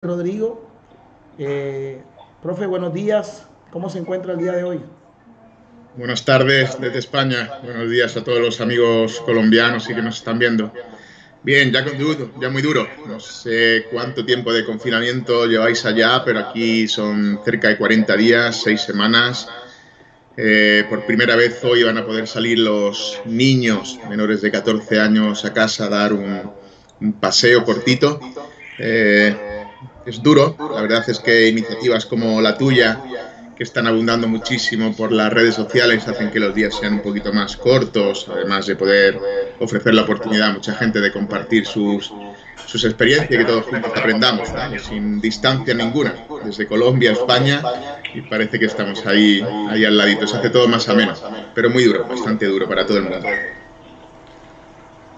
Rodrigo. Profe, buenos días. ¿Cómo se encuentra el día de hoy? Buenas tardes desde España. Buenos días a todos los amigos colombianos y que nos están viendo. Bien, ya muy duro. No sé cuánto tiempo de confinamiento lleváis allá, pero aquí son cerca de 40 días, 6 semanas. Por primera vez hoy van a poder salir los niños menores de 14 años a casa a dar un paseo cortito. Eh, es duro, la verdad es que iniciativas como la tuya, que están abundando muchísimo por las redes sociales, hacen que los días sean un poquito más cortos, además de poder ofrecer la oportunidad a mucha gente de compartir sus experiencias y que todos juntos aprendamos, ¿no? Sin distancia ninguna, desde Colombia a España, y parece que estamos ahí al ladito. Se hace todo más ameno, pero muy duro, bastante duro para todo el mundo.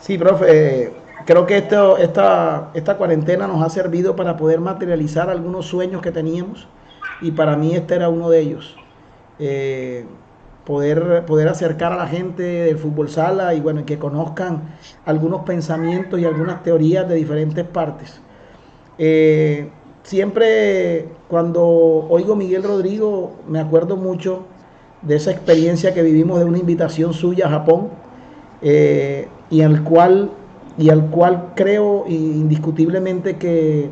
Sí, profe, creo que esta cuarentena nos ha servido para poder materializar algunos sueños que teníamos y para mí este era uno de ellos. Eh, poder acercar a la gente del fútbol sala y bueno, que conozcan algunos pensamientos y algunas teorías de diferentes partes. Eh, Siempre cuando oigo Miguel Rodrigo me acuerdo mucho de esa experiencia que vivimos de una invitación suya a Japón, y al cual creo indiscutiblemente que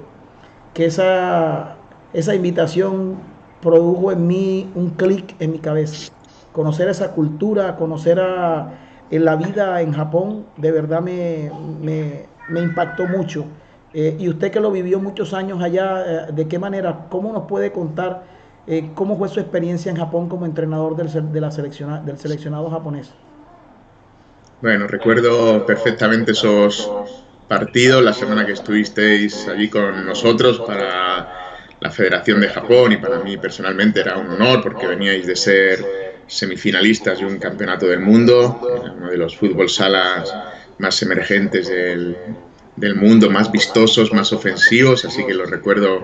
esa invitación produjo en mí un clic en mi cabeza. Conocer esa cultura, en la vida en Japón, de verdad me impactó mucho. Y usted que lo vivió muchos años allá, ¿de qué manera, cómo nos puede contar cómo fue su experiencia en Japón como entrenador del seleccionado japonés? Bueno, recuerdo perfectamente esos partidos, la semana que estuvisteis allí con nosotros para la Federación de Japón, y para mí personalmente era un honor porque veníais de ser semifinalistas de un campeonato del mundo, uno de los fútbol salas más emergentes del mundo, más vistosos, más ofensivos, así que lo recuerdo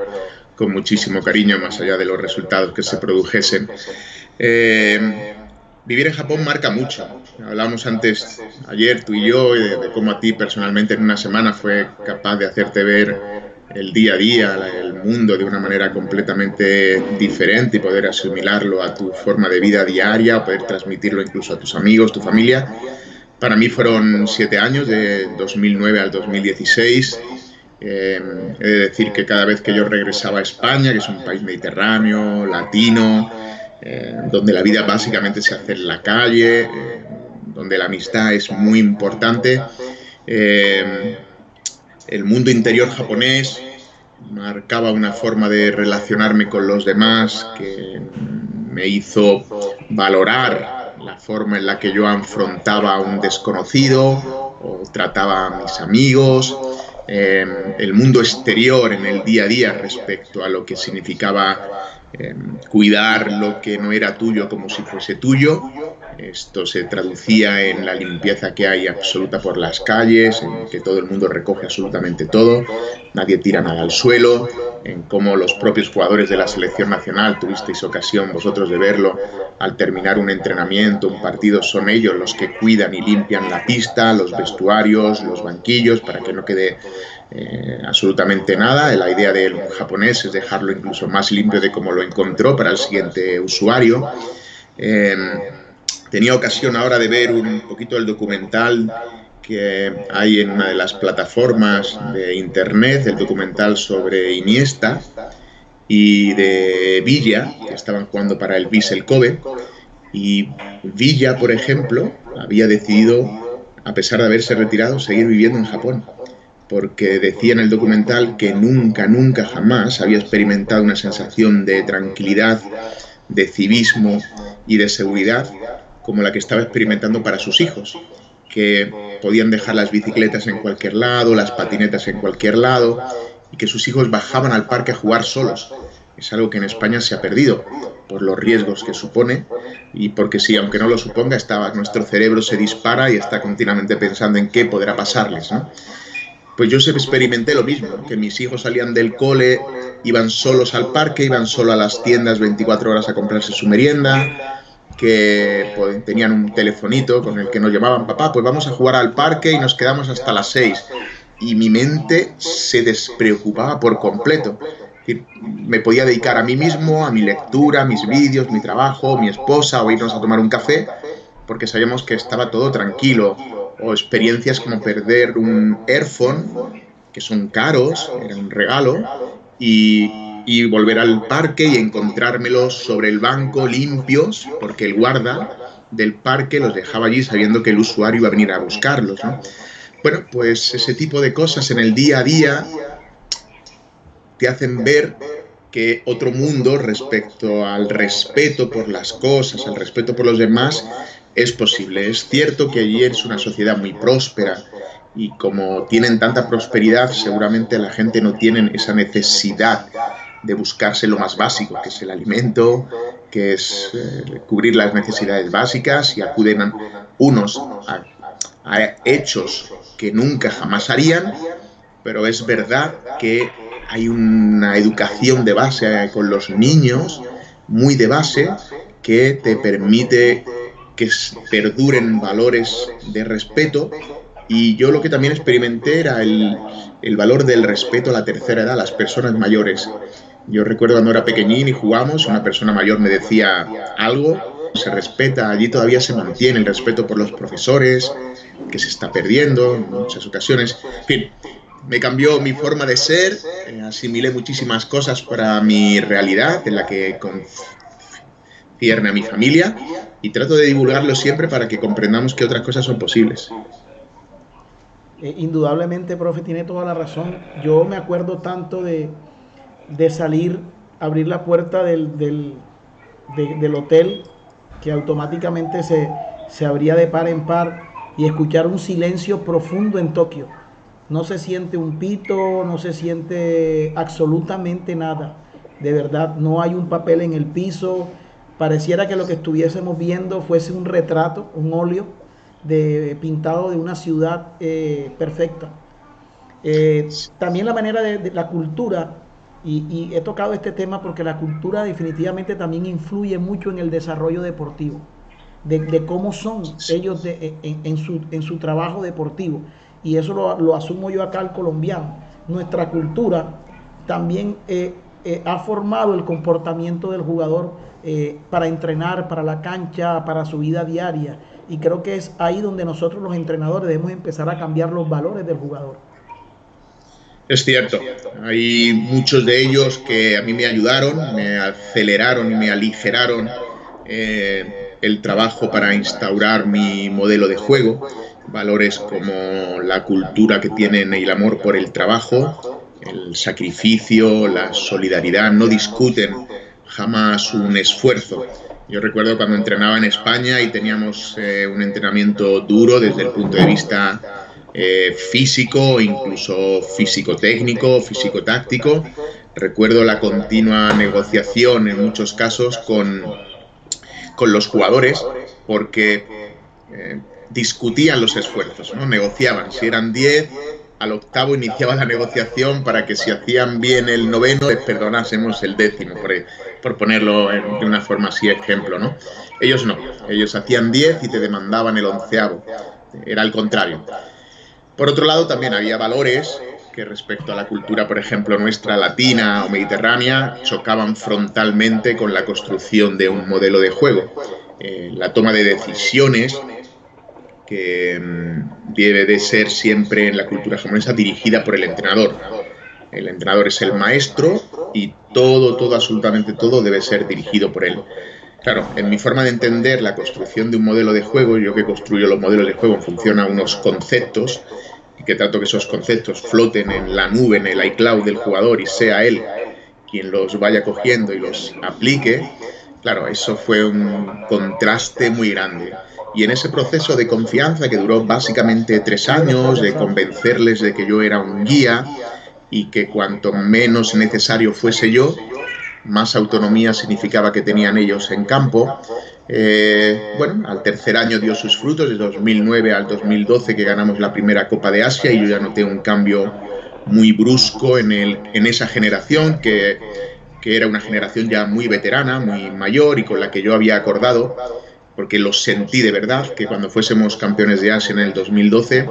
con muchísimo cariño, más allá de los resultados que se produjesen. Vivir en Japón marca mucho. Hablamos antes, ayer, tú y yo, de cómo a ti personalmente en una semana fue capaz de hacerte ver el día a día, el mundo de una manera completamente diferente y poder asimilarlo a tu forma de vida diaria, poder transmitirlo incluso a tus amigos, tu familia. Para mí fueron 7 años, de 2009 al 2016. He de decir que cada vez que yo regresaba a España, que es un país mediterráneo, latino, donde la vida básicamente se hace en la calle, donde la amistad es muy importante, el mundo interior japonés marcaba una forma de relacionarme con los demás que me hizo valorar la forma en la que yo afrontaba a un desconocido o trataba a mis amigos, el mundo exterior en el día a día respecto a lo que significaba cuidar lo que no era tuyo como si fuese tuyo. Esto se traducía en la limpieza que hay absoluta por las calles, en que todo el mundo recoge absolutamente todo, nadie tira nada al suelo, en cómo los propios jugadores de la selección nacional, tuvisteis ocasión vosotros de verlo, al terminar un entrenamiento, un partido, son ellos los que cuidan y limpian la pista, los vestuarios, los banquillos, para que no quede absolutamente nada. La idea del japonés es dejarlo incluso más limpio de como lo encontró para el siguiente usuario. Tenía ocasión ahora de ver un poquito el documental que hay en una de las plataformas de internet, el documental sobre Iniesta y de Villa, que estaban jugando para el Vissel Kobe, y Villa, por ejemplo, había decidido, a pesar de haberse retirado, seguir viviendo en Japón, porque decía en el documental que nunca, nunca, jamás había experimentado una sensación de tranquilidad, de civismo y de seguridad como la que estaba experimentando para sus hijos, que podían dejar las bicicletas en cualquier lado, las patinetas en cualquier lado, y que sus hijos bajaban al parque a jugar solos. Es algo que en España se ha perdido por los riesgos que supone, y porque sí, aunque no lo suponga, nuestro cerebro se dispara y está continuamente pensando en qué podrá pasarles, ¿no? Pues yo experimenté lo mismo, ¿no? Que mis hijos salían del cole, iban solos al parque, iban solo a las tiendas 24 horas a comprarse su merienda, que pues, tenían un telefonito con el que nos llamaban: papá, pues vamos a jugar al parque y nos quedamos hasta las 6. y mi mente se despreocupaba por completo. Es decir, me podía dedicar a mí mismo, a mi lectura, a mis vídeos, mi trabajo, mi esposa, o irnos a tomar un café, porque sabíamos que estaba todo tranquilo. O experiencias como perder un earphone, que son caros, era un regalo, y volver al parque y encontrármelos sobre el banco limpios, porque el guarda del parque los dejaba allí sabiendo que el usuario iba a venir a buscarlos, ¿no? Bueno, pues ese tipo de cosas en el día a día te hacen ver que otro mundo respecto al respeto por las cosas, al respeto por los demás, es posible. Es cierto que allí es una sociedad muy próspera y como tienen tanta prosperidad, seguramente la gente no tiene esa necesidad de buscarse lo más básico, que es el alimento, que es cubrir las necesidades básicas, y acuden unos a hechos que nunca jamás harían, pero es verdad que hay una educación de base con los niños, muy de base, que te permite que perduren valores de respeto. Y yo lo que también experimenté era el valor del respeto a la tercera edad, a las personas mayores. Yo recuerdo cuando era pequeñín y jugamos, una persona mayor me decía algo, se respeta, allí todavía se mantiene el respeto por los profesores, que se está perdiendo en muchas ocasiones. En fin, me cambió mi forma de ser, asimilé muchísimas cosas para mi realidad, en la que concierne a mi familia, y trato de divulgarlo siempre para que comprendamos que otras cosas son posibles. Indudablemente, profe, tiene toda la razón. Yo me acuerdo tanto de salir, abrir la puerta del hotel, que automáticamente se abría de par en par, y escuchar un silencio profundo en Tokio. No se siente un pito, no se siente absolutamente nada. De verdad, no hay un papel en el piso. Pareciera que lo que estuviésemos viendo fuese un retrato, un óleo pintado de una ciudad perfecta. También la manera de la cultura, y he tocado este tema porque la cultura definitivamente también influye mucho en el desarrollo deportivo, de cómo son ellos en su trabajo deportivo. Y eso lo asumo yo acá al colombiano. Nuestra cultura también ha formado el comportamiento del jugador para entrenar, para la cancha, para su vida diaria. Y creo que es ahí donde nosotros los entrenadores debemos empezar a cambiar los valores del jugador. Es cierto, hay muchos de ellos que a mí me ayudaron, me aceleraron y me aligeraron el trabajo para instaurar mi modelo de juego. Valores como la cultura que tienen y el amor por el trabajo, el sacrificio, la solidaridad, no discuten jamás un esfuerzo. Yo recuerdo cuando entrenaba en España y teníamos un entrenamiento duro desde el punto de vista físico, incluso físico-técnico, físico-táctico. Recuerdo la continua negociación en muchos casos con los jugadores, porque discutían los esfuerzos, ¿no? Negociaban. Si eran 10, al octavo iniciaba la negociación para que si hacían bien el noveno les perdonásemos el décimo, por ponerlo de una forma así ejemplo, ¿no? Ellos no, ellos hacían 10 y te demandaban el onceavo, era al contrario. Por otro lado, también había valores que respecto a la cultura, por ejemplo, nuestra latina o mediterránea, chocaban frontalmente con la construcción de un modelo de juego. La toma de decisiones, que debe de ser siempre en la cultura japonesa dirigida por el entrenador. El entrenador es el maestro y todo, absolutamente todo debe ser dirigido por él. Claro, en mi forma de entender la construcción de un modelo de juego, yo que construyo los modelos de juego en función a unos conceptos, y que trato que esos conceptos floten en la nube, en el iCloud del jugador, y sea él quien los vaya cogiendo y los aplique. Claro, eso fue un contraste muy grande. Y en ese proceso de confianza que duró básicamente 3 años, de convencerles de que yo era un guía y que cuanto menos necesario fuese yo, más autonomía significaba que tenían ellos en campo. Bueno, al tercer año dio sus frutos, de 2009 al 2012 que ganamos la primera Copa de Asia, y yo ya noté un cambio muy brusco en esa generación, que era una generación ya muy veterana, muy mayor, y con la que yo había acordado porque lo sentí de verdad, que cuando fuésemos campeones de Asia en el 2012,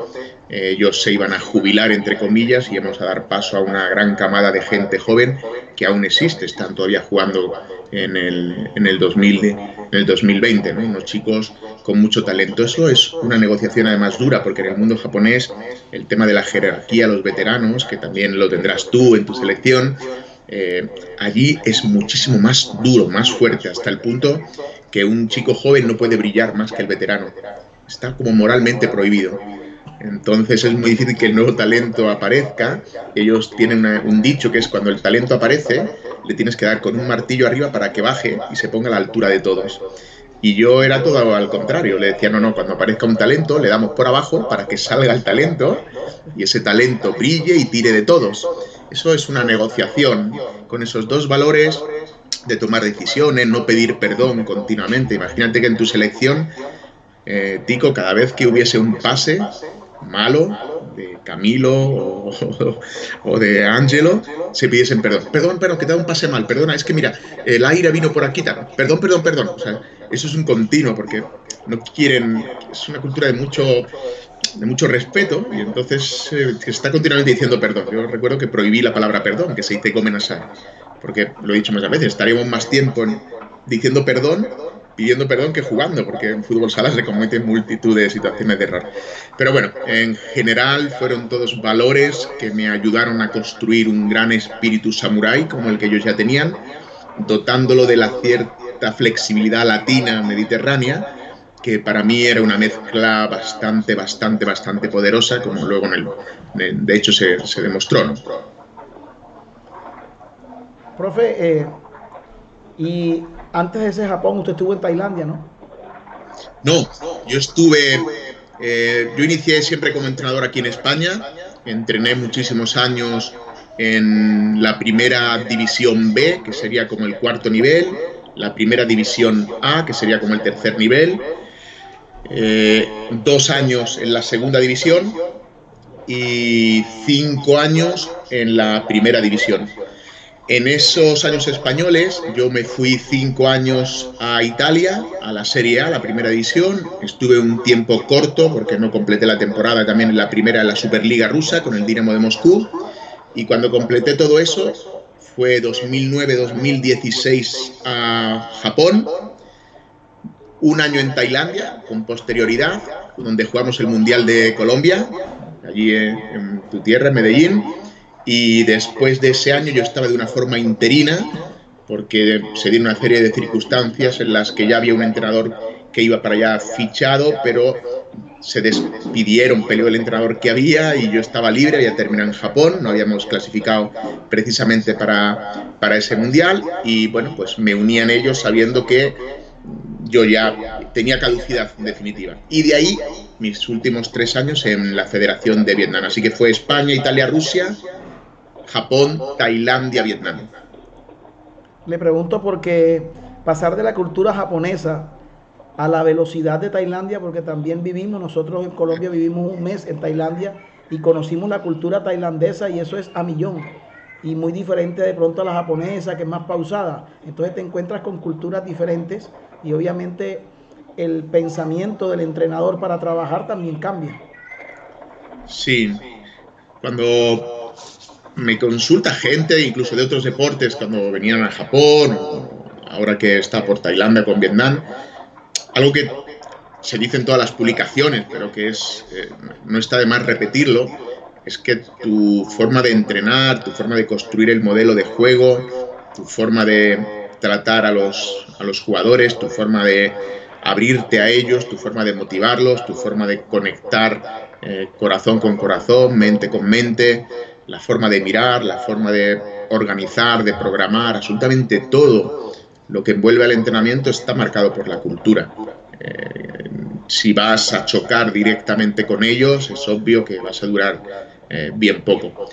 ellos se iban a jubilar, entre comillas, y íbamos a dar paso a una gran camada de gente joven que aún existe, están todavía jugando en el 2020, ¿no? Unos chicos con mucho talento. Eso es una negociación además dura, porque en el mundo japonés el tema de la jerarquía, los veteranos, que también lo tendrás tú en tu selección, allí es muchísimo más duro, más fuerte, hasta el punto que un chico joven no puede brillar más que el veterano. Está como moralmente prohibido. Entonces es muy difícil que el nuevo talento aparezca. Ellos tienen un dicho que es: cuando el talento aparece, le tienes que dar con un martillo arriba para que baje y se ponga a la altura de todos. Y yo era todo al contrario, le decía: no, cuando aparezca un talento le damos por abajo para que salga el talento y ese talento brille y tire de todos. Eso es una negociación con esos dos valores de tomar decisiones, no pedir perdón continuamente. Imagínate que en tu selección, Tico, cada vez que hubiese un pase malo de Camilo o de Ángelo, se pidiesen perdón. Perdón, que te da un pase mal, perdona, es que mira, el aire vino por aquí, tal. Perdón. O sea, eso es un continuo, porque no quieren, es una cultura de mucho respeto, y entonces se está continuamente diciendo perdón. Yo recuerdo que prohibí la palabra perdón, que se dice gomenasai, porque lo he dicho muchas veces, estaríamos más tiempo diciendo perdón, pidiendo perdón, que jugando, porque en fútbol sala se cometen multitud de situaciones de error. Pero bueno, en general fueron todos valores que me ayudaron a construir un gran espíritu samurái como el que ellos ya tenían, dotándolo de la cierta flexibilidad latina mediterránea, que para mí era una mezcla bastante poderosa, como luego de hecho se demostró, ¿no? Profe, y antes de ese Japón, usted estuvo en Tailandia, ¿no? No, yo inicié siempre como entrenador aquí en España, entrené muchísimos años en la primera división B, que sería como el cuarto nivel, la primera división A, que sería como el tercer nivel, 2 años en la segunda división y 5 años en la primera división. En esos años españoles yo me fui 5 años a Italia, a la Serie A, la primera división. Estuve un tiempo corto porque no completé la temporada también en la primera, en la Superliga rusa con el Dinamo de Moscú. Y cuando completé todo eso fue 2009-2016 a Japón, 1 año en Tailandia con posterioridad, donde jugamos el Mundial de Colombia, allí en tu tierra, en Medellín. Y después de ese año yo estaba de una forma interina, porque se dieron una serie de circunstancias en las que ya había un entrenador que iba para allá fichado, pero se despidieron, peleó el entrenador que había y yo estaba libre, había terminado en Japón, no habíamos clasificado precisamente para ese mundial, y bueno, pues me uní a ellos sabiendo que yo ya tenía caducidad definitiva. Y de ahí mis últimos 3 años en la Federación de Vietnam. Así que fue España, Italia, Rusia, Japón, Tailandia, Vietnam. Le pregunto porque pasar de la cultura japonesa a la velocidad de Tailandia, porque también nosotros en Colombia vivimos 1 mes en Tailandia y conocimos la cultura tailandesa, y eso es a millón, y muy diferente de pronto a la japonesa, que es más pausada. Entonces te encuentras con culturas diferentes y obviamente el pensamiento del entrenador para trabajar también cambia. Sí, cuando me consulta gente, incluso de otros deportes, cuando venían a Japón, o ahora que está por Tailandia con Vietnam, algo que se dice en todas las publicaciones, pero que no está de más repetirlo, es que tu forma de entrenar, tu forma de construir el modelo de juego, tu forma de tratar a los jugadores, tu forma de abrirte a ellos, tu forma de motivarlos, tu forma de conectar corazón con corazón, mente con mente, la forma de mirar, la forma de organizar, de programar, absolutamente todo lo que envuelve al entrenamiento está marcado por la cultura. Si vas a chocar directamente con ellos, es obvio que vas a durar bien poco.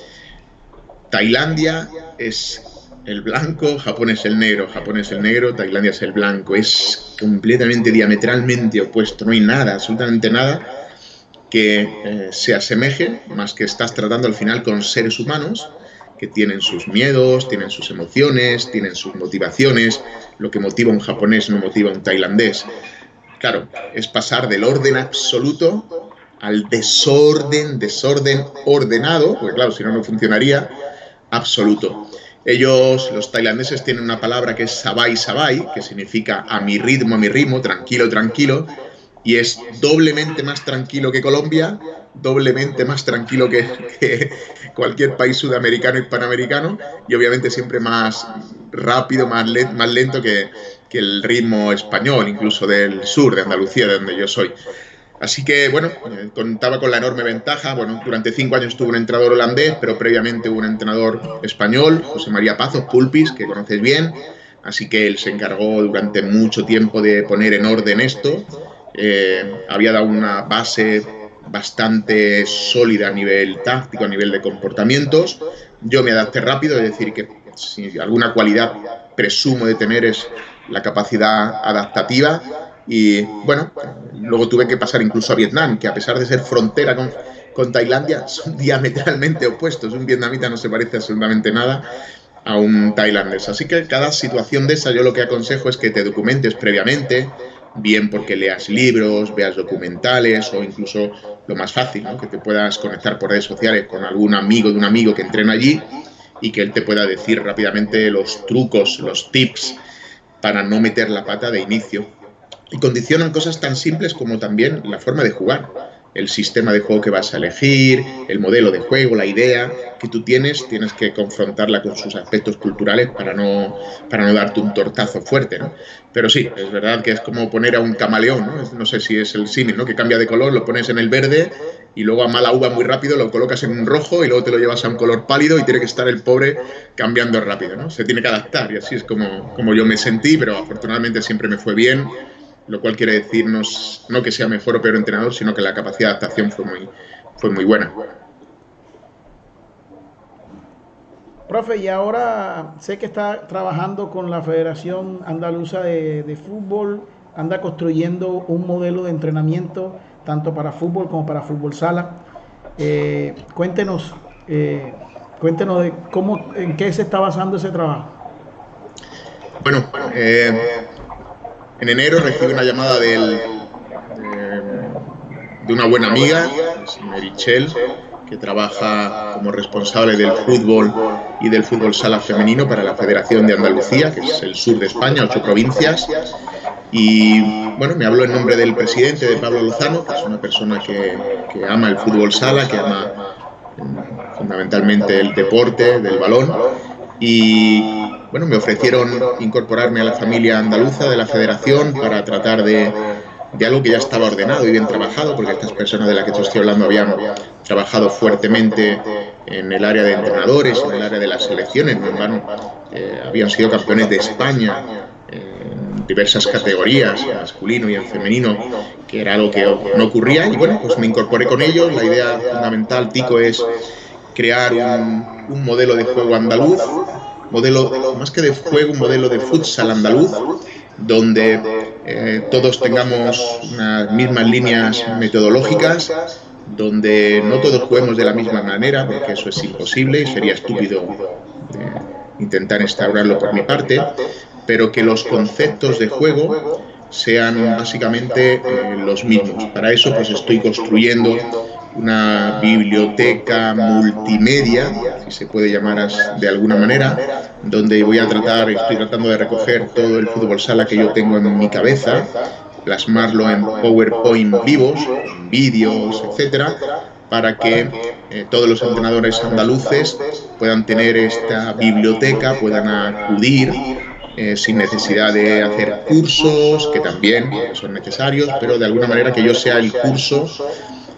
Tailandia es el blanco, Japón es el negro, Tailandia es el blanco. Es completamente, diametralmente opuesto. No hay nada, absolutamente nada que se asemeje, más que estás tratando al final con seres humanos que tienen sus miedos, tienen sus emociones, tienen sus motivaciones. Lo que motiva a un japonés no motiva a un tailandés. claro, es pasar del orden absoluto al desorden ordenado, porque claro, si no, no funcionaría, absoluto. Ellos, los tailandeses, tienen una palabra que es sabai sabai, que significa a mi ritmo, tranquilo, tranquilo, y es doblemente más tranquilo que Colombia, doblemente más tranquilo que cualquier país sudamericano, hispanoamericano, y obviamente siempre más rápido, más lento que el ritmo español, incluso del sur, de Andalucía, de donde yo soy. Así que, bueno, contaba con la enorme ventaja. Bueno, durante 5 años tuve un entrenador holandés, pero previamente hubo un entrenador español, José María Pazos, Pulpis, que conocéis bien. Así que él se encargó durante mucho tiempo de poner en orden esto. Había dado una base bastante sólida a nivel táctico, a nivel de comportamientos. Yo me adapté rápido, es decir, que si alguna cualidad presumo de tener es la capacidad adaptativa. Y bueno, luego tuve que pasar incluso a Vietnam, que a pesar de ser frontera con Tailandia, son diametralmente opuestos. Un vietnamita no se parece absolutamente nada a un tailandés. Así que cada situación de esa yo lo que aconsejo es que te documentes previamente, bien porque leas libros, veas documentales o incluso lo más fácil, ¿no? Que te puedas conectar por redes sociales con algún amigo de un amigo que entrena allí y que él te pueda decir rápidamente los trucos, los tips para no meter la pata de inicio. Y condicionan cosas tan simples como también la forma de jugar, el sistema de juego que vas a elegir, el modelo de juego, la idea que tú tienes que confrontarla con sus aspectos culturales para no darte un tortazo fuerte, ¿no? Pero sí, es verdad que es como poner a un camaleón, ¿no? No sé si es el símil, ¿no? Que cambia de color, lo pones en el verde y luego a mala uva muy rápido lo colocas en un rojo y luego te lo llevas a un color pálido y tiene que estar el pobre cambiando rápido, ¿no? Se tiene que adaptar y así es como yo me sentí, pero afortunadamente siempre me fue bien. Lo cual quiere decir no que sea mejor o peor entrenador, sino que la capacidad de adaptación fue muy buena. Profe, y ahora sé que está trabajando con la Federación Andaluza de Fútbol, anda construyendo un modelo de entrenamiento tanto para fútbol como para fútbol sala. Cuéntenos de en qué se está basando ese trabajo. Bueno, en enero recibí una llamada de una buena amiga, Merichel, que trabaja como responsable del fútbol y del fútbol sala femenino para la Federación de Andalucía, que es el sur de España, 8 provincias. Y bueno, me habló en nombre del presidente, de Pablo Lozano, que es una persona que ama el fútbol sala, que ama fundamentalmente el deporte del balón. Y bueno, me ofrecieron incorporarme a la familia andaluza de la federación para tratar de algo que ya estaba ordenado y bien trabajado, porque estas personas de las que te estoy hablando habían trabajado fuertemente en el área de entrenadores, en el área de las selecciones, habían sido campeones de España en diversas categorías, en masculino y en femenino, que era algo que no ocurría. Y bueno, pues me incorporé con ellos. La idea fundamental, Tico, es crear un modelo de juego andaluz, más que de juego, un modelo de futsal andaluz, donde todos tengamos unas mismas líneas metodológicas, donde no todos juguemos de la misma manera, porque eso es imposible y sería estúpido intentar instaurarlo por mi parte, pero que los conceptos de juego sean básicamente los mismos. Para eso pues estoy construyendo una biblioteca multimedia, si se puede llamar de alguna manera, donde estoy tratando de recoger todo el fútbol sala que yo tengo en mi cabeza, plasmarlo en PowerPoint vivos, en vídeos, etcétera, para que todos los entrenadores andaluces puedan tener esta biblioteca, puedan acudir sin necesidad de hacer cursos, que también son necesarios, pero de alguna manera que yo sea el curso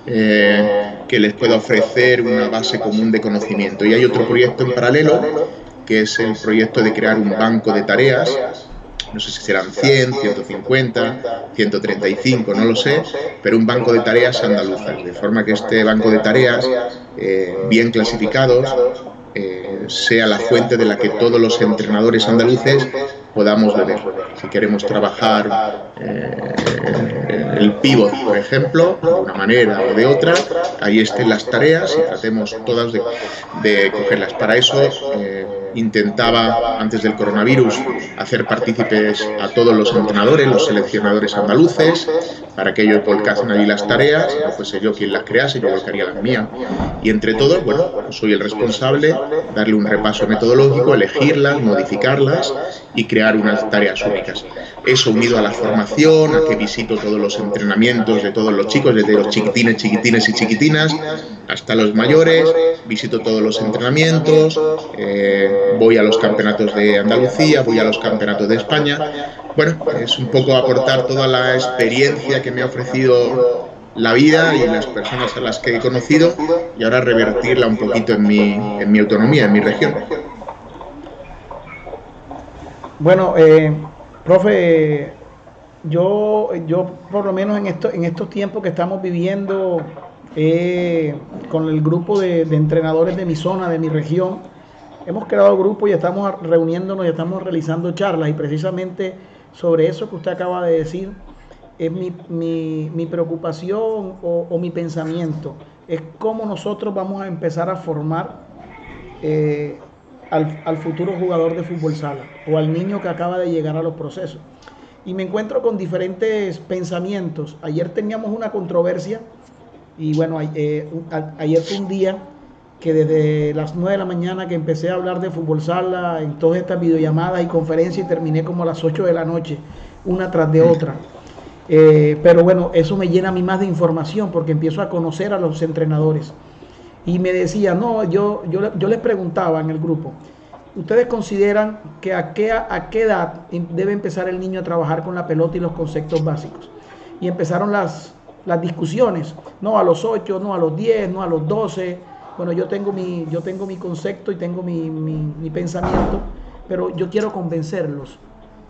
que les pueda ofrecer una base común de conocimiento. Y hay otro proyecto en paralelo, que es el proyecto de crear un banco de tareas. No sé si serán 100, 150, 135, no lo sé, pero un banco de tareas andaluzas, de forma que este banco de tareas, bien clasificados, sea la fuente de la que todos los entrenadores andaluces podamos beber. Si queremos trabajar el pívot, por ejemplo, de una manera o de otra, ahí estén las tareas y tratemos todas de cogerlas. Para eso intentaba, antes del coronavirus, hacer partícipes a todos los entrenadores, los seleccionadores andaluces, para que ellos volcasen allí las tareas, no fuese yo quien las crease, yo volcaría las mías. Y entre todos, bueno, pues soy el responsable, darle un repaso metodológico, elegirlas, modificarlas y crear unas tareas únicas. Eso unido a la formación, a que visito todos los entrenamientos de todos los chicos, desde los chiquitines, chiquitines y chiquitinas, hasta los mayores, visito todos los entrenamientos, voy a los campeonatos de Andalucía, voy a los campeonatos de España. Bueno, es un poco aportar toda la experiencia que me ha ofrecido la vida y las personas a las que he conocido y ahora revertirla un poquito en mi autonomía, en mi región. Bueno, profe, yo por lo menos en estos tiempos que estamos viviendo con el grupo de entrenadores de mi zona, de mi región, hemos creado grupo y estamos reuniéndonos y estamos realizando charlas, y precisamente sobre eso que usted acaba de decir es mi preocupación o mi pensamiento, es cómo nosotros vamos a empezar a formar al futuro jugador de fútbol sala o al niño que acaba de llegar a los procesos. Y me encuentro con diferentes pensamientos. Ayer teníamos una controversia y bueno, ayer fue un día que desde las 9 de la mañana que empecé a hablar de fútbol sala en todas estas videollamadas y conferencias y terminé como a las 8 de la noche, una tras de otra. Pero bueno, eso me llena a mí más de información porque empiezo a conocer a los entrenadores. Y me decía, no, yo les preguntaba en el grupo, ¿ustedes consideran que a qué edad debe empezar el niño a trabajar con la pelota y los conceptos básicos? Y empezaron las discusiones, no a los 8, no a los 10, no a los 12. Bueno, yo tengo mi concepto y tengo mi pensamiento, pero yo quiero convencerlos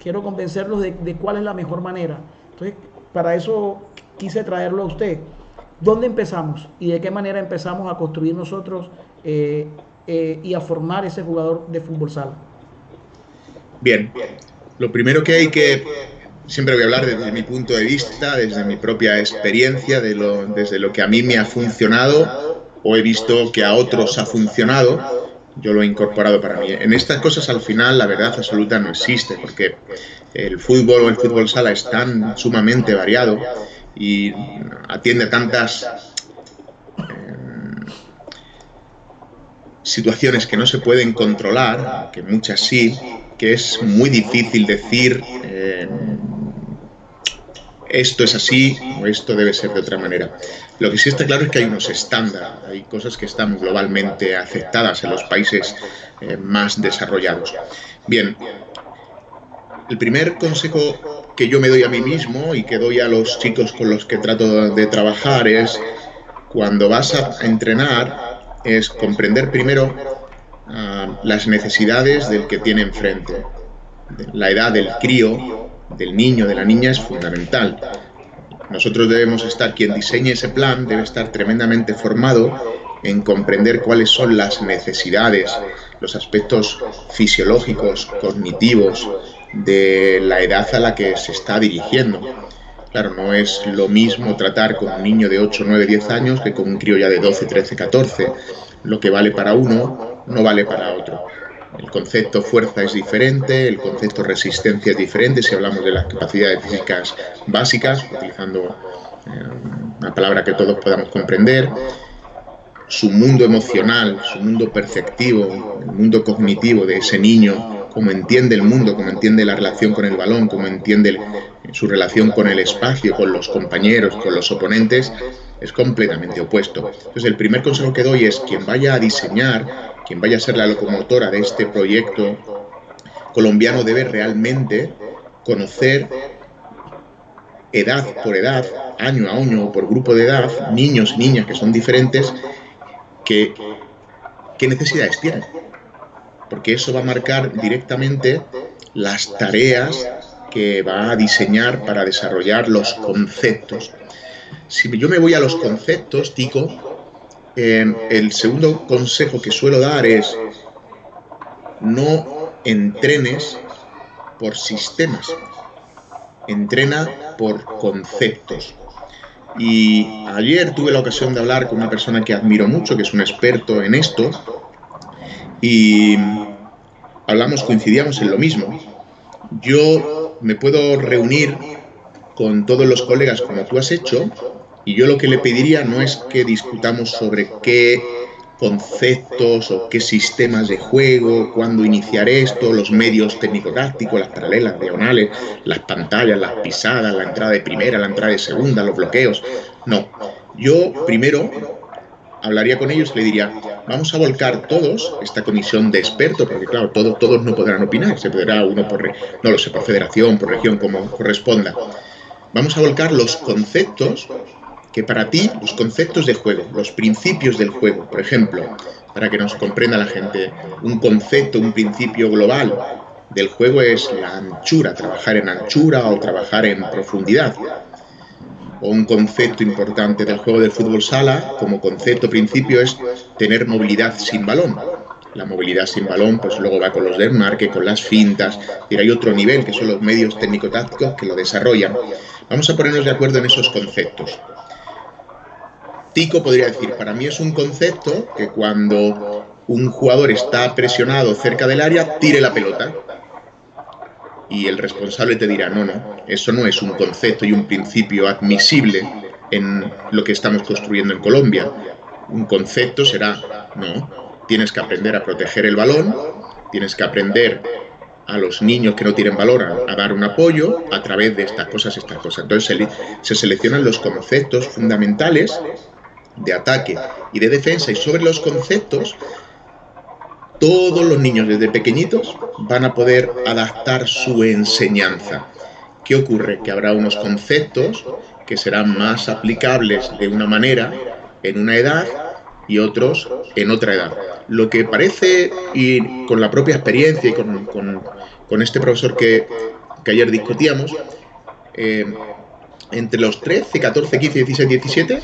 de cuál es la mejor manera. Entonces, para eso quise traerlo a usted. ¿Dónde empezamos y de qué manera empezamos a construir nosotros y a formar ese jugador de fútbol sala? Bien, lo primero que hay que, siempre voy a hablar desde mi punto de vista, desde mi propia experiencia, desde lo que a mí me ha funcionado o he visto que a otros ha funcionado, yo lo he incorporado para mí. En estas cosas al final la verdad absoluta no existe, porque el fútbol o el fútbol sala es tan sumamente variado y atiende a tantas situaciones que no se pueden controlar, que muchas sí, que es muy difícil decir esto es así o esto debe ser de otra manera. Lo que sí está claro es que hay unos estándares, hay cosas que están globalmente aceptadas en los países más desarrollados. Bien, el primer consejo que yo me doy a mí mismo y que doy a los chicos con los que trato de trabajar es, cuando vas a entrenar, es comprender primero las necesidades del que tiene enfrente. La edad del crío, del niño, de la niña es fundamental. Nosotros debemos estar, quien diseñe ese plan debe estar tremendamente formado en comprender cuáles son las necesidades, los aspectos fisiológicos, cognitivos de la edad a la que se está dirigiendo. Claro, no es lo mismo tratar con un niño de 8, 9, 10 años que con un crío ya de 12, 13, 14. Lo que vale para uno no vale para otro. El concepto fuerza es diferente, el concepto resistencia es diferente si hablamos de las capacidades físicas básicas, utilizando una palabra que todos podamos comprender. Su mundo emocional, su mundo perceptivo, el mundo cognitivo de ese niño, cómo entiende el mundo, cómo entiende la relación con el balón, cómo entiende su relación con el espacio, con los compañeros, con los oponentes, es completamente opuesto. Entonces, el primer consejo que doy es: quien vaya a diseñar, quien vaya a ser la locomotora de este proyecto colombiano debe realmente conocer edad por edad, año a año o por grupo de edad, niños y niñas que son diferentes, qué necesidades tienen. Porque eso va a marcar directamente las tareas que va a diseñar para desarrollar los conceptos. Si yo me voy a los conceptos, Tico, el segundo consejo que suelo dar es: no entrenes por sistemas, entrena por conceptos. Y ayer tuve la ocasión de hablar con una persona que admiro mucho, que es un experto en esto, y coincidíamos en lo mismo. Yo me puedo reunir con todos los colegas como tú has hecho, y yo lo que le pediría no es que discutamos sobre qué conceptos o qué sistemas de juego, cuándo iniciar esto, los medios técnico-tácticos, las paralelas, diagonales, las pantallas, las pisadas, la entrada de primera, la entrada de segunda, los bloqueos. No, yo primero hablaría con ellos y le diría, vamos a volcar todos esta comisión de expertos, porque claro, todos no podrán opinar, se podrá uno por federación, por región, como corresponda. Vamos a volcar los conceptos que para ti, los conceptos de juego, los principios del juego, por ejemplo, para que nos comprenda la gente, un concepto, un principio global del juego es la anchura, trabajar en anchura o trabajar en profundidad. O un concepto importante del juego del fútbol sala, como concepto principio, es tener movilidad sin balón. La movilidad sin balón, pues luego va con los desmarques, con las fintas, y hay otro nivel que son los medios técnico-tácticos que lo desarrollan. Vamos a ponernos de acuerdo en esos conceptos. Tico podría decir, para mí es un concepto que cuando un jugador está presionado cerca del área, tire la pelota. Y el responsable te dirá, no, eso no es un concepto y un principio admisible en lo que estamos construyendo en Colombia. Un concepto será, no, tienes que aprender a proteger el balón, tienes que aprender a los niños que no tienen valor a dar un apoyo a través de estas cosas. Entonces se seleccionan los conceptos fundamentales de ataque y de defensa, y sobre los conceptos todos los niños desde pequeñitos van a poder adaptar su enseñanza. ¿Qué ocurre? Que habrá unos conceptos que serán más aplicables de una manera en una edad y otros en otra edad. Lo que parece, y con la propia experiencia y con este profesor que ayer discutíamos, entre los 13, 14, 15, 16, 17,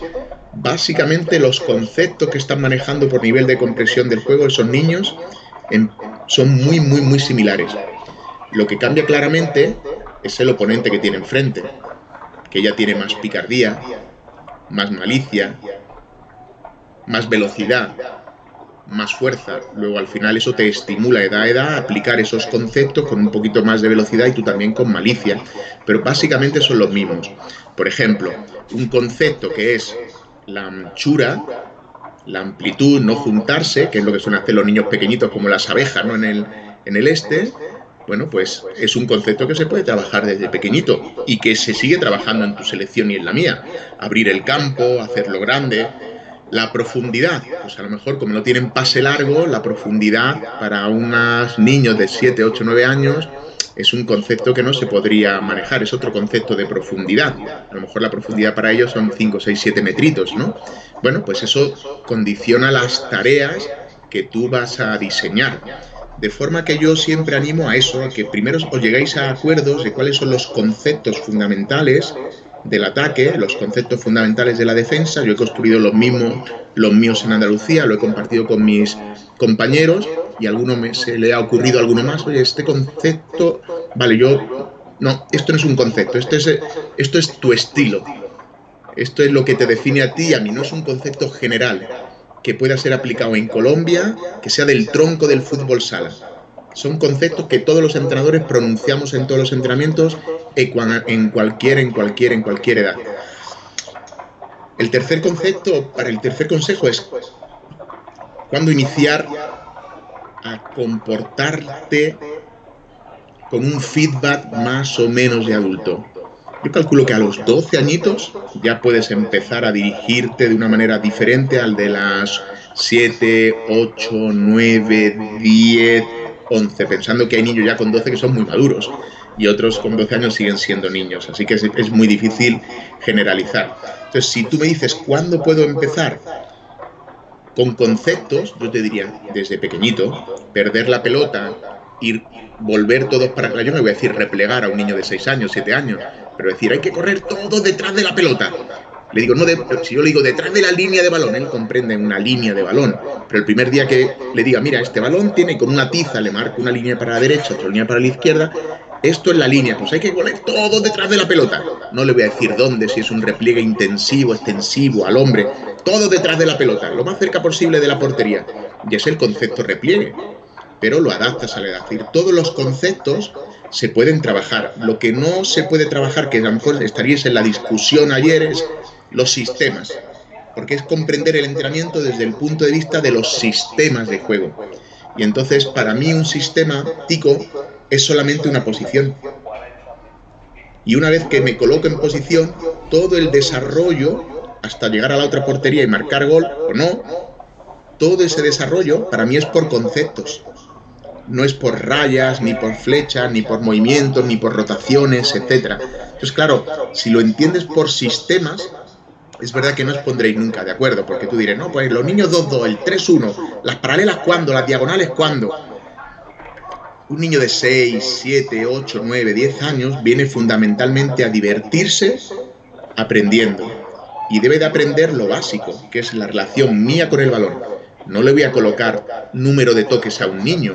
básicamente los conceptos que están manejando por nivel de comprensión del juego esos niños son muy similares. Lo que cambia claramente es el oponente que tiene enfrente, que ya tiene más picardía, más malicia, más velocidad, más fuerza. Luego al final eso te estimula edad a edad a aplicar esos conceptos con un poquito más de velocidad y tú también con malicia, pero básicamente son los mismos. Por ejemplo, un concepto que es la anchura, la amplitud, no juntarse, que es lo que suelen hacer los niños pequeñitos como las abejas, ¿no? en el este, bueno, pues es un concepto que se puede trabajar desde pequeñito y que se sigue trabajando en tu selección y en la mía. Abrir el campo, hacerlo grande. La profundidad, pues a lo mejor como no tienen pase largo, la profundidad para unos niños de 7, 8, 9 años es un concepto que no se podría manejar, es otro concepto de profundidad. A lo mejor la profundidad para ellos son 5, 6, 7 metritos, ¿no? Bueno, pues eso condiciona las tareas que tú vas a diseñar. De forma que yo siempre animo a eso, a que primero os lleguéis a acuerdos de cuáles son los conceptos fundamentales del ataque, los conceptos fundamentales de la defensa. Yo he construido los míos en Andalucía, lo he compartido con mis compañeros y a alguno se le ha ocurrido alguno más, oye, este concepto, vale, no, esto no es un concepto, esto es tu estilo, esto es lo que te define a ti y a mí, no es un concepto general que pueda ser aplicado en Colombia, que sea del tronco del fútbol sala. Son conceptos que todos los entrenadores pronunciamos en todos los entrenamientos en cualquier edad. El tercer concepto, para el tercer consejo es cuándo iniciar a comportarte con un feedback más o menos de adulto. Yo calculo que a los 12 añitos ya puedes empezar a dirigirte de una manera diferente al de las 7, 8, 9, 10, 11, pensando que hay niños ya con 12 que son muy maduros y otros con 12 años siguen siendo niños, así que es muy difícil generalizar. Entonces, si tú me dices, ¿cuándo puedo empezar? Con conceptos, yo te diría, desde pequeñito, perder la pelota, volver todos para atrás. Yo no voy a decir replegar a un niño de 6 años, 7 años, pero decir, hay que correr todos detrás de la pelota. Le digo, si yo le digo detrás de la línea de balón, él comprende una línea de balón, pero el primer día que le diga, mira, este balón tiene, con una tiza le marco una línea para la derecha, otra línea para la izquierda, esto es la línea, pues hay que correr todos detrás de la pelota. No le voy a decir dónde, si es un repliegue intensivo, extensivo, al hombre, todos detrás de la pelota, lo más cerca posible de la portería, y es el concepto repliegue. pero lo adaptas a la edad. Es decir, todos los conceptos se pueden trabajar. Lo que no se puede trabajar, que a lo mejor estaríais en la discusión ayer, es los sistemas, porque es comprender el entrenamiento desde el punto de vista de los sistemas de juego. Y entonces, para mí, un sistema tico es solamente una posición. Y una vez que me coloco en posición, todo el desarrollo, hasta llegar a la otra portería y marcar gol, o no, todo ese desarrollo para mí es por conceptos. No es por rayas, ni por flechas, ni por movimientos, ni por rotaciones, etc. Entonces, claro, si lo entiendes por sistemas, es verdad que no os pondréis nunca de acuerdo, porque tú dirás, no, pues los niños 2-2, el 3-1, las paralelas ¿cuándo? Las diagonales ¿cuándo? Un niño de 6, 7, 8, 9, 10 años viene fundamentalmente a divertirse aprendiendo. Y debe de aprender lo básico, que es la relación mía con el balón. No le voy a colocar número de toques a un niño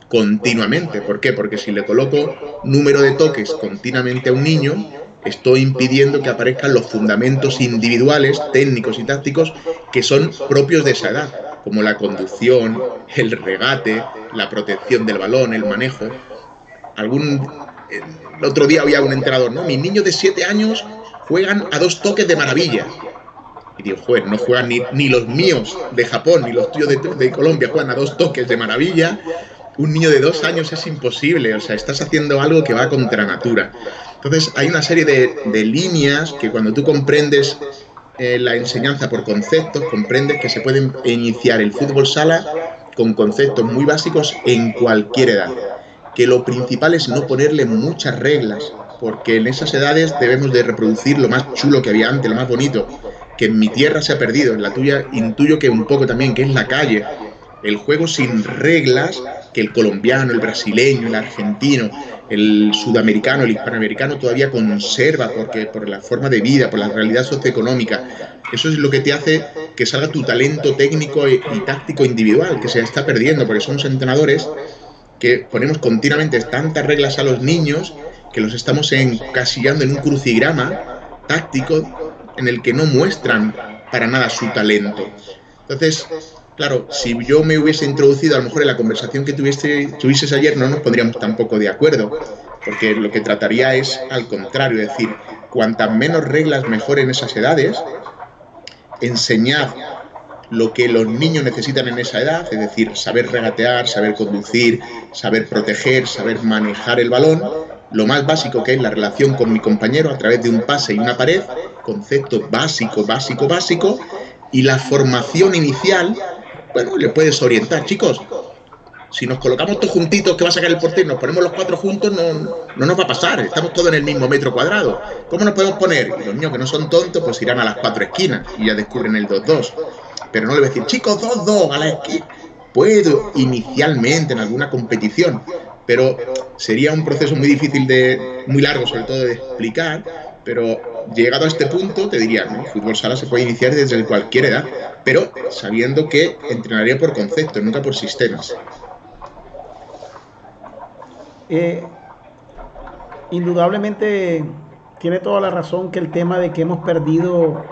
continuamente. ¿Por qué? Porque si le coloco número de toques continuamente a un niño, estoy impidiendo que aparezcan los fundamentos individuales, técnicos y tácticos que son propios de esa edad, como la conducción, el regate, la protección del balón, el manejo. El otro día había un entrenador, ¿no? Mis niños de 7 años juegan a 2 toques de maravilla. Y digo, joder, no juegan ni los míos de Japón, ni los tuyos de Colombia, juegan a 2 toques de maravilla. Un niño de 2 años es imposible, o sea, estás haciendo algo que va contra natura. Entonces, hay una serie de líneas que cuando tú comprendes la enseñanza por conceptos, comprendes que se puede iniciar el fútbol sala con conceptos muy básicos en cualquier edad. Que lo principal es no ponerle muchas reglas, porque en esas edades debemos de reproducir lo más chulo que había antes, lo más bonito, que en mi tierra se ha perdido, en la tuya intuyo que un poco también, que es la calle. El juego sin reglas que el colombiano, el brasileño, el argentino, el sudamericano, el hispanoamericano todavía conserva, porque por la forma de vida, por la realidad socioeconómica. Eso es lo que te hace que salga tu talento técnico y táctico individual, que se está perdiendo, porque somos entrenadores que ponemos continuamente tantas reglas a los niños que los estamos encasillando en un crucigrama táctico en el que no muestran para nada su talento. Entonces, claro, si yo me hubiese introducido a lo mejor en la conversación que tuvieses ayer, no nos pondríamos tampoco de acuerdo, porque lo que trataría es al contrario, es decir, cuantas menos reglas mejor en esas edades, enseñar lo que los niños necesitan en esa edad, es decir, saber regatear, saber conducir, saber proteger, saber manejar el balón, lo más básico que es la relación con mi compañero a través de un pase y una pared, concepto básico, y la formación inicial, bueno, le puedes orientar, chicos, si nos colocamos todos juntitos que va a sacar el portero, nos ponemos los 4 juntos, no nos va a pasar, estamos todos en el mismo metro cuadrado. ¿Cómo nos podemos poner? Y los niños que no son tontos, pues irán a las 4 esquinas y ya descubren el 2-2. Pero no le voy a decir, chicos, 2-2 a la esquina. Puedo inicialmente en alguna competición, pero sería un proceso muy difícil, muy largo sobre todo de explicar, pero llegado a este punto te diría, ¿no? Fútbol sala se puede iniciar desde cualquier edad, pero sabiendo que entrenaría por conceptos, nunca por sistemas. Indudablemente tiene toda la razón que el tema de que hemos perdido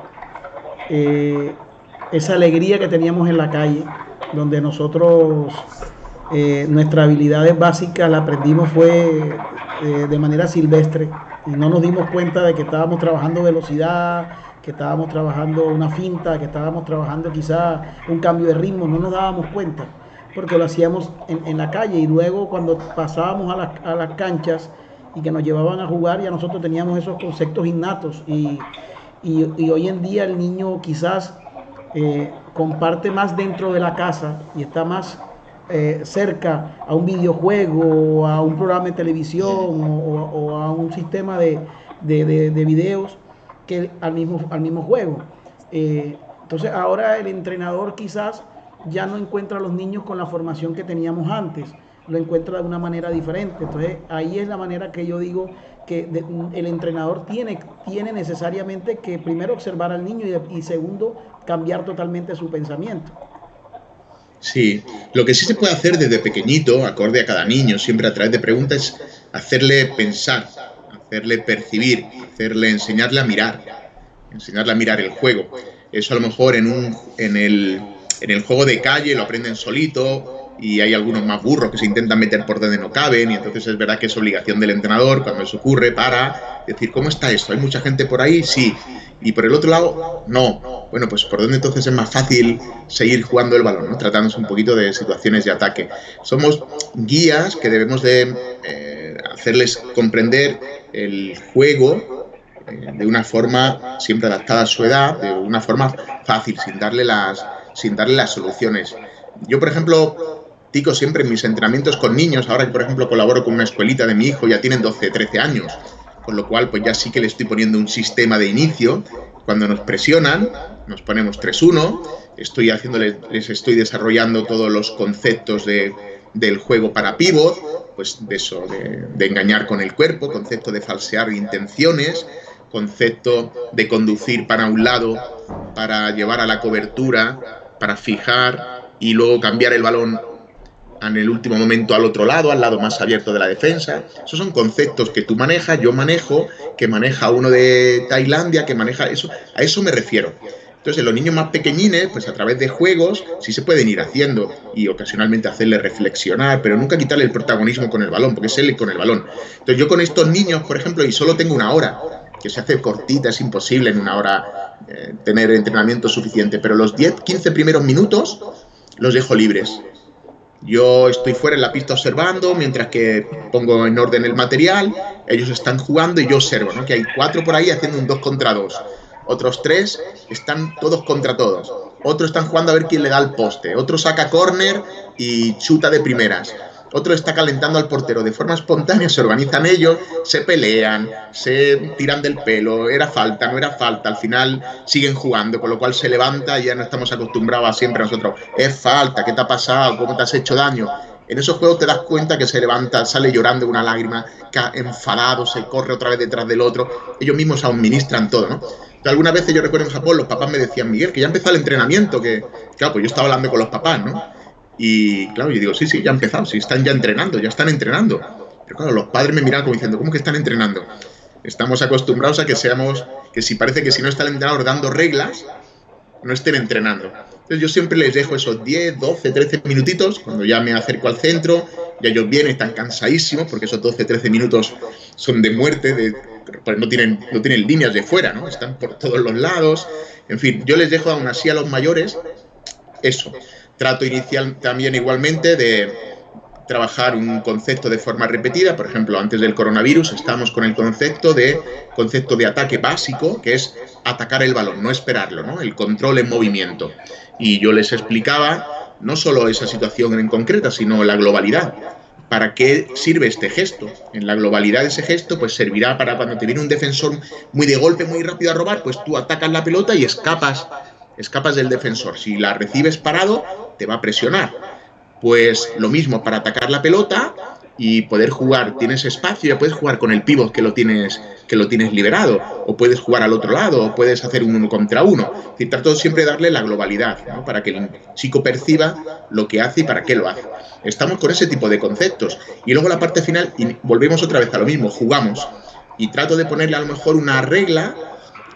esa alegría que teníamos en la calle, donde nosotros nuestras habilidades básicas las aprendimos fue de manera silvestre y no nos dimos cuenta de que estábamos trabajando velocidad, que estábamos trabajando una finta, que estábamos trabajando quizá un cambio de ritmo, no nos dábamos cuenta porque lo hacíamos en la calle y luego cuando pasábamos a las canchas y que nos llevaban a jugar ya nosotros teníamos esos conceptos innatos y hoy en día el niño quizás comparte más dentro de la casa y está más cerca a un videojuego, a un programa de televisión o a un sistema de videos que al mismo juego. Entonces ahora el entrenador quizás ya no encuentra a los niños con la formación que teníamos antes, lo encuentra de una manera diferente. Entonces ahí es la manera que yo digo que el entrenador tiene necesariamente que primero observar al niño y segundo cambiar totalmente su pensamiento. Sí, lo que sí se puede hacer desde pequeñito, acorde a cada niño, siempre a través de preguntas, es hacerle pensar, hacerle percibir, enseñarle a mirar el juego. Eso a lo mejor en el juego de calle lo aprenden solito, y hay algunos más burros que se intentan meter por donde no caben, y entonces es verdad que es obligación del entrenador, cuando eso ocurre, para decir, ¿cómo está esto? ¿Hay mucha gente por ahí? Sí. Y por el otro lado, no. Bueno, pues por dónde entonces es más fácil seguir jugando el balón, ¿no? Tratándose un poquito de situaciones de ataque. Somos guías que debemos de hacerles comprender el juego de una forma siempre adaptada a su edad, de una forma fácil, sin darle las soluciones. Yo, por ejemplo, tico siempre en mis entrenamientos con niños, ahora que, por ejemplo, colaboro con una escuelita de mi hijo, ya tienen 12, 13 años, con lo cual pues ya sí que le estoy poniendo un sistema de inicio. Cuando nos presionan, nos ponemos 3-1, les estoy desarrollando todos los conceptos del juego para pívot, pues de eso, de engañar con el cuerpo, concepto de falsear intenciones, concepto de conducir para un lado, para llevar a la cobertura, para fijar y luego cambiar el balón en el último momento al otro lado, al lado más abierto de la defensa. Esos son conceptos que tú manejas, yo manejo, que maneja uno de Tailandia, que maneja eso. A eso me refiero. Entonces, los niños más pequeñines, pues a través de juegos, sí se pueden ir haciendo y ocasionalmente hacerles reflexionar, pero nunca quitarle el protagonismo con el balón, porque es él con el balón. Entonces, yo con estos niños, por ejemplo, y solo tengo una hora, que se hace cortita, es imposible en una hora tener entrenamiento suficiente, pero los 10-15 primeros minutos los dejo libres. Yo estoy fuera en la pista observando, mientras que pongo en orden el material, ellos están jugando y yo observo, ¿no? Que hay 4 por ahí haciendo un 2 contra 2. Otros 3 están todos contra todos. Otros están jugando a ver quién le da el poste. Otro saca córner y chuta de primeras. Otro está calentando al portero. De forma espontánea se organizan ellos, se pelean, se tiran del pelo, era falta, no era falta, al final siguen jugando, con lo cual se levanta y ya no estamos acostumbrados a siempre nosotros, es falta, ¿qué te ha pasado? ¿Cómo te has hecho daño? En esos juegos te das cuenta que se levanta, sale llorando una lágrima, enfadado, se corre otra vez detrás del otro, ellos mismos administran todo, ¿no? Algunas veces yo recuerdo en Japón, los papás me decían, Miguel, que ya empezó el entrenamiento, que claro, pues yo estaba hablando con los papás, ¿no? Y claro, yo digo, sí, ya ha empezado, sí, están ya entrenando, ya están entrenando. Pero claro, los padres me miran como diciendo, ¿cómo que están entrenando? Estamos acostumbrados a que si parece que si no está el entrenador dando reglas, no estén entrenando. Entonces yo siempre les dejo esos 10, 12, 13 minutitos, cuando ya me acerco al centro, ya ellos vienen, están cansadísimos, porque esos 12, 13 minutos son de muerte, pues no tienen líneas de fuera, ¿no? Están por todos los lados. En fin, yo les dejo aún así a los mayores eso. Trato inicial también igualmente de trabajar un concepto de forma repetida. Por ejemplo, antes del coronavirus estábamos con el concepto de ataque básico, que es atacar el balón, no esperarlo, ¿no? El control en movimiento. Y yo les explicaba no solo esa situación en concreta, sino la globalidad. ¿Para qué sirve este gesto? En la globalidad de ese gesto, pues servirá para cuando te viene un defensor muy de golpe, muy rápido a robar, pues tú atacas la pelota y escapas del defensor. Si la recibes parado, te va a presionar. Pues lo mismo para atacar la pelota y poder jugar, tienes espacio, ya puedes jugar con el pívot que lo tienes liberado, o puedes jugar al otro lado, o puedes hacer un 1 contra 1. Es decir, trato siempre de darle la globalidad, ¿no? Para que el chico perciba lo que hace y para qué lo hace. Estamos con ese tipo de conceptos. Y luego la parte final, y volvemos otra vez a lo mismo, jugamos. Y trato de ponerle a lo mejor una regla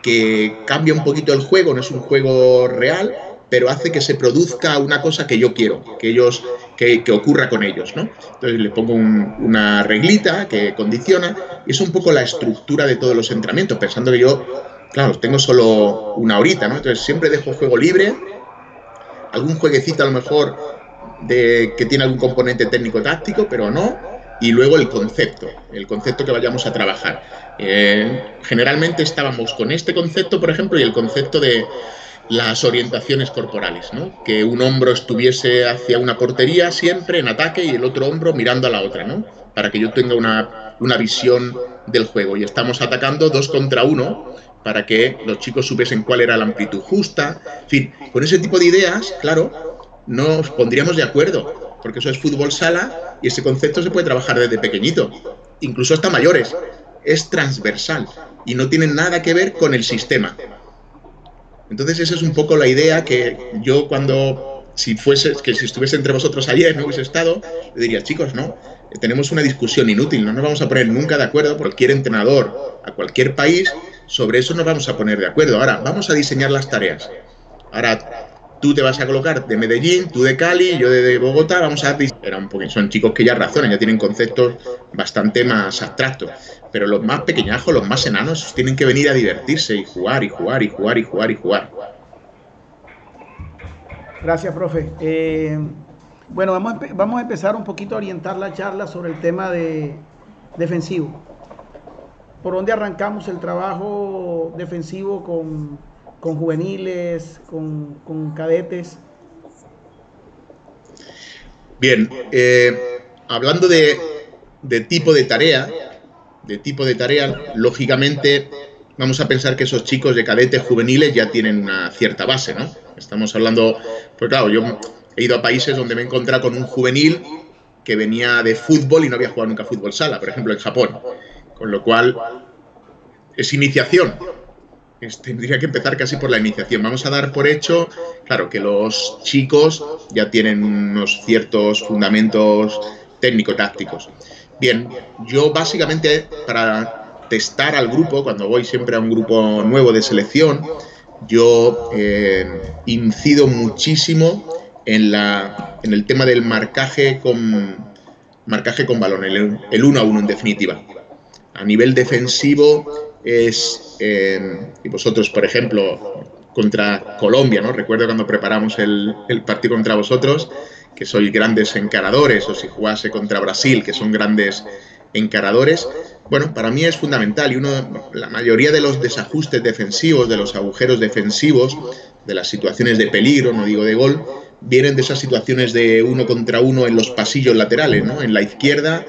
que cambia un poquito el juego, no es un juego real, pero hace que se produzca una cosa que yo quiero, que ocurra con ellos, ¿no? Entonces les pongo una reglita que condiciona, y es un poco la estructura de todos los entrenamientos, pensando que yo, claro, tengo solo una horita, ¿no? Entonces siempre dejo juego libre, algún jueguecito a lo mejor que tiene algún componente técnico-táctico, pero no, y luego el concepto que vayamos a trabajar. Generalmente estábamos con este concepto, por ejemplo, y el concepto de las orientaciones corporales, ¿no? Que un hombro estuviese hacia una portería siempre en ataque y el otro hombro mirando a la otra, ¿no? Para que yo tenga una visión del juego. Y estamos atacando 2 contra 1 para que los chicos supiesen cuál era la amplitud justa. En fin, con ese tipo de ideas, claro, nos pondríamos de acuerdo, porque eso es fútbol sala y ese concepto se puede trabajar desde pequeñito, incluso hasta mayores. Es transversal y no tiene nada que ver con el sistema. Entonces esa es un poco la idea que yo si estuviese entre vosotros ayer, no hubiese estado, le diría, chicos, no, tenemos una discusión inútil, no nos vamos a poner nunca de acuerdo, cualquier entrenador a cualquier país, sobre eso nos vamos a poner de acuerdo. Ahora, vamos a diseñar las tareas. Ahora, tú te vas a colocar de Medellín, tú de Cali, yo de Bogotá, vamos a... Son chicos que ya razonan, ya tienen conceptos bastante más abstractos. Pero los más pequeñajos, los más enanos, tienen que venir a divertirse y jugar, y jugar, y jugar, y jugar, y jugar. Gracias, profe. Bueno, vamos a empezar un poquito a orientar la charla sobre el tema defensivo. ¿Por dónde arrancamos el trabajo defensivo con juveniles, con cadetes? Bien, hablando de tipo de tarea, lógicamente vamos a pensar que esos chicos de cadetes juveniles ya tienen una cierta base, ¿no? Estamos hablando, pues claro, yo he ido a países donde me he encontrado con un juvenil que venía de fútbol y no había jugado nunca fútbol sala, por ejemplo en Japón, con lo cual es iniciación. Tendría que empezar casi por la iniciación. Vamos a dar por hecho, claro, que los chicos ya tienen unos ciertos fundamentos técnico-tácticos. Bien, yo básicamente para testar al grupo, cuando voy siempre a un grupo nuevo de selección, yo incido muchísimo en el tema del marcaje con balón, el 1 a 1 en definitiva. A nivel defensivo y vosotros, por ejemplo, contra Colombia, ¿no? Recuerdo cuando preparamos el partido contra vosotros, que sois grandes encaradores, o si jugase contra Brasil, que son grandes encaradores. Bueno, para mí es fundamental y la mayoría de los desajustes defensivos, de los agujeros defensivos, de las situaciones de peligro, no digo de gol, vienen de esas situaciones de 1 contra 1 en los pasillos laterales, ¿no? En la izquierda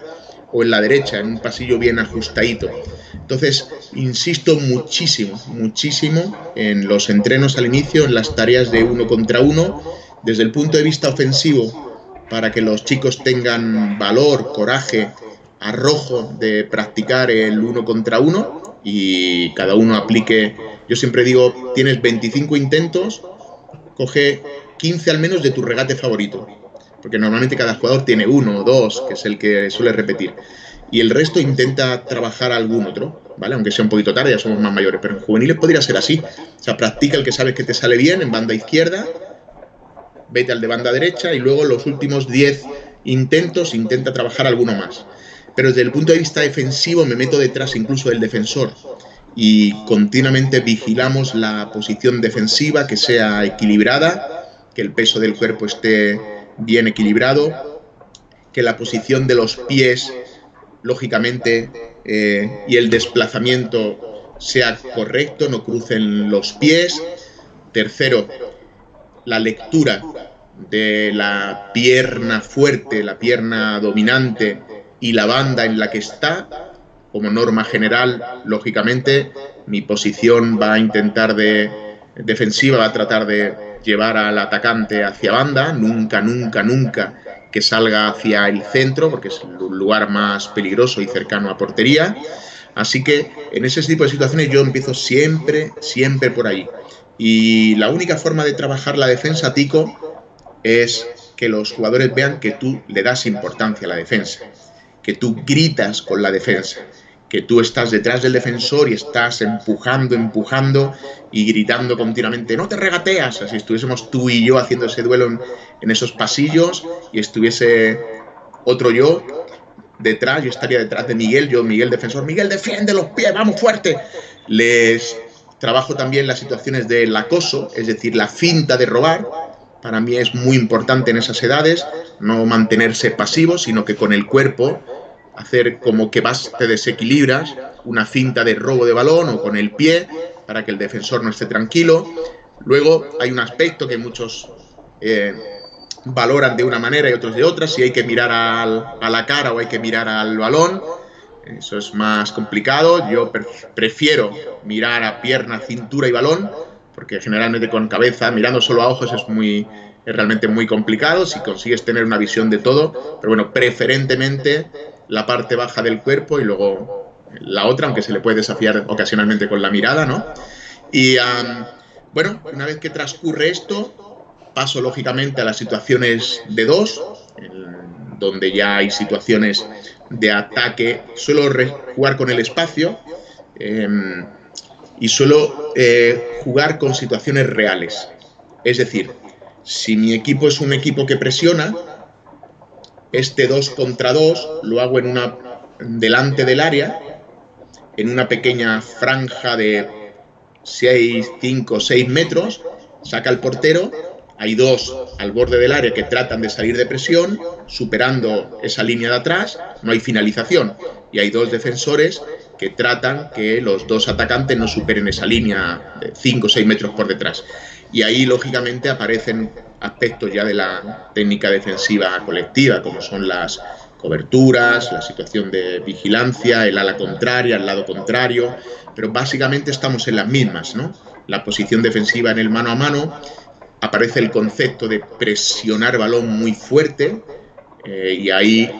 o en la derecha, en un pasillo bien ajustadito. Entonces, insisto muchísimo en los entrenos al inicio, en las tareas de 1 contra 1, desde el punto de vista ofensivo, para que los chicos tengan valor, coraje, arrojo de practicar el 1 contra 1 y cada uno aplique. Yo siempre digo, tienes 25 intentos, coge 15 al menos de tu regate favorito, porque normalmente cada jugador tiene 1 o 2, que es el que suele repetir, y el resto intenta trabajar algún otro, ¿vale? Aunque sea un poquito tarde, ya somos más mayores, pero en juveniles podría ser así. O sea, practica el que sabes que te sale bien en banda izquierda, vete al de banda derecha y luego los últimos 10 intentos intenta trabajar alguno más. Pero desde el punto de vista defensivo me meto detrás incluso del defensor y continuamente vigilamos la posición defensiva, que sea equilibrada, que el peso del cuerpo esté bien equilibrado, que la posición de los pies, lógicamente, y el desplazamiento sea correcto, no crucen los pies. Tercero, la lectura de la pierna fuerte, la pierna dominante y la banda en la que está. Como norma general, lógicamente, mi posición va a intentar defensiva, va a tratar de llevar al atacante hacia banda, nunca que salga hacia el centro, porque es el lugar más peligroso y cercano a portería. Así que en ese tipo de situaciones yo empiezo siempre por ahí. Y la única forma de trabajar la defensa, Tico, es que los jugadores vean que tú le das importancia a la defensa, que tú gritas con la defensa, que tú estás detrás del defensor y estás empujando y gritando continuamente, no te regateas, así estuviésemos tú y yo haciendo ese duelo en esos pasillos y estuviese otro yo detrás, yo estaría detrás de Miguel, yo Miguel defensor, Miguel defiende los pies, vamos fuerte. Les trabajo también las situaciones del acoso, es decir, la finta de robar. Para mí es muy importante en esas edades no mantenerse pasivo, sino que con el cuerpo hacer como que te desequilibras, una finta de robo de balón o con el pie para que el defensor no esté tranquilo. Luego hay un aspecto que muchos valoran de una manera y otros de otra, si hay que mirar a la cara o hay que mirar al balón. Eso es más complicado. Yo prefiero mirar a pierna, cintura y balón, porque generalmente con cabeza, mirando solo a ojos es realmente muy complicado si consigues tener una visión de todo, pero bueno, preferentemente la parte baja del cuerpo y luego la otra, aunque se le puede desafiar ocasionalmente con la mirada, ¿no? Y bueno, una vez que transcurre esto, paso lógicamente a las situaciones de 2, donde ya hay situaciones de ataque. Suelo jugar con el espacio y suelo jugar con situaciones reales. Es decir, Si mi equipo es un equipo que presiona, este 2 contra 2 lo hago delante del área, en una pequeña franja de 5 o 6 metros, saca el portero, hay 2 al borde del área que tratan de salir de presión, superando esa línea de atrás, no hay finalización, y hay 2 defensores que tratan que los 2 atacantes no superen esa línea de 5 o 6 metros por detrás. Y ahí, lógicamente, aparecen aspectos ya de la técnica defensiva colectiva, como son las coberturas, la situación de vigilancia, el ala contraria, el lado contrario, pero básicamente estamos en las mismas, ¿no? La posición defensiva en el mano a mano, aparece el concepto de presionar balón muy fuerte, y ahí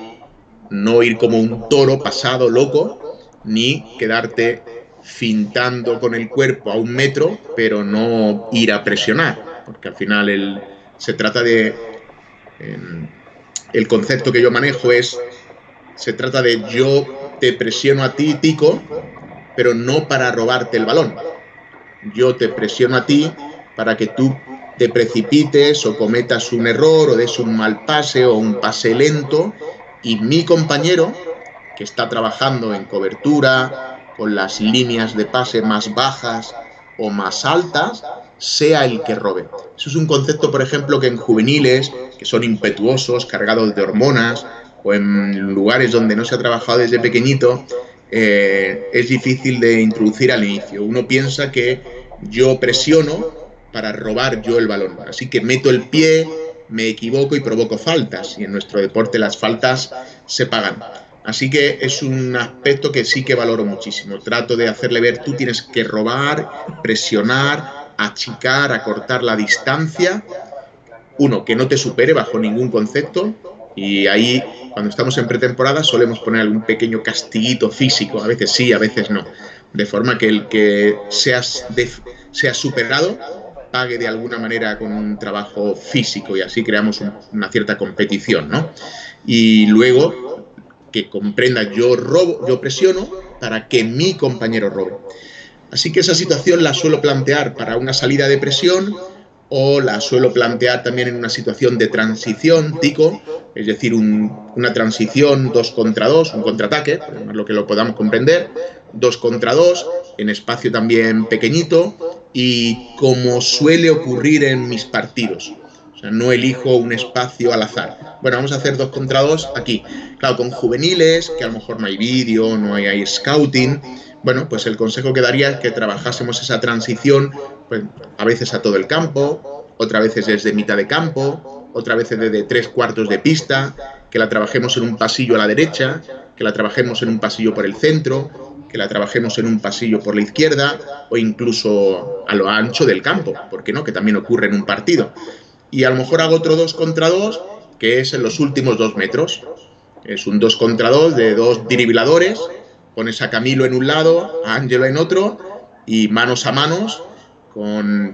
no ir como un toro pasado loco, ni quedarte fintando con el cuerpo a 1 metro, pero no ir a presionar, porque al final se trata de... el concepto que yo manejo se trata de yo te presiono a ti, Tico, pero no para robarte el balón. Yo te presiono a ti para que tú te precipites o cometas un error o des un mal pase o un pase lento, y mi compañero, que está trabajando en cobertura, con las líneas de pase más bajas o más altas, sea el que robe. Eso es un concepto, por ejemplo, que en juveniles, que son impetuosos, cargados de hormonas, o en lugares donde no se ha trabajado desde pequeñito, es difícil de introducir al inicio. Uno piensa que yo presiono para robar yo el balón, así que meto el pie, me equivoco y provoco faltas, y en nuestro deporte las faltas se pagan. Así que es un aspecto que sí que valoro muchísimo. Trato de hacerle ver, tú tienes que robar, presionar, achicar, acortar la distancia. Uno, que no te supere bajo ningún concepto, y ahí, cuando estamos en pretemporada, solemos poner algún pequeño castiguito físico, a veces sí, a veces no, de forma que el que sea superado pague de alguna manera con un trabajo físico, y así creamos una cierta competición, ¿no? Y luego que comprenda, yo robo, yo presiono para que mi compañero robe. Así que esa situación la suelo plantear para una salida de presión, o la suelo plantear también en una situación de transición, Tico, es decir, una transición 2 contra 2, un contraataque, lo que lo podamos comprender, 2 contra 2, en espacio también pequeñito, y como suele ocurrir en mis partidos. O sea, no elijo un espacio al azar. Bueno, vamos a hacer 2 contra 2 aquí. Claro, con juveniles, que a lo mejor no hay vídeo, no hay scouting, bueno, pues el consejo que daría es que trabajásemos esa transición, pues, a veces a todo el campo, otras veces desde mitad de campo, otras veces desde 3/4 de pista, que la trabajemos en un pasillo a la derecha, que la trabajemos en un pasillo por el centro, que la trabajemos en un pasillo por la izquierda, o incluso a lo ancho del campo, ¿por qué no? Que también ocurre en un partido. Y a lo mejor hago otro 2 contra 2, que es en los últimos 2 metros. Es un 2 contra 2 de 2 dribladores, pones a Camilo en un lado, a Ángelo en otro, y manos a manos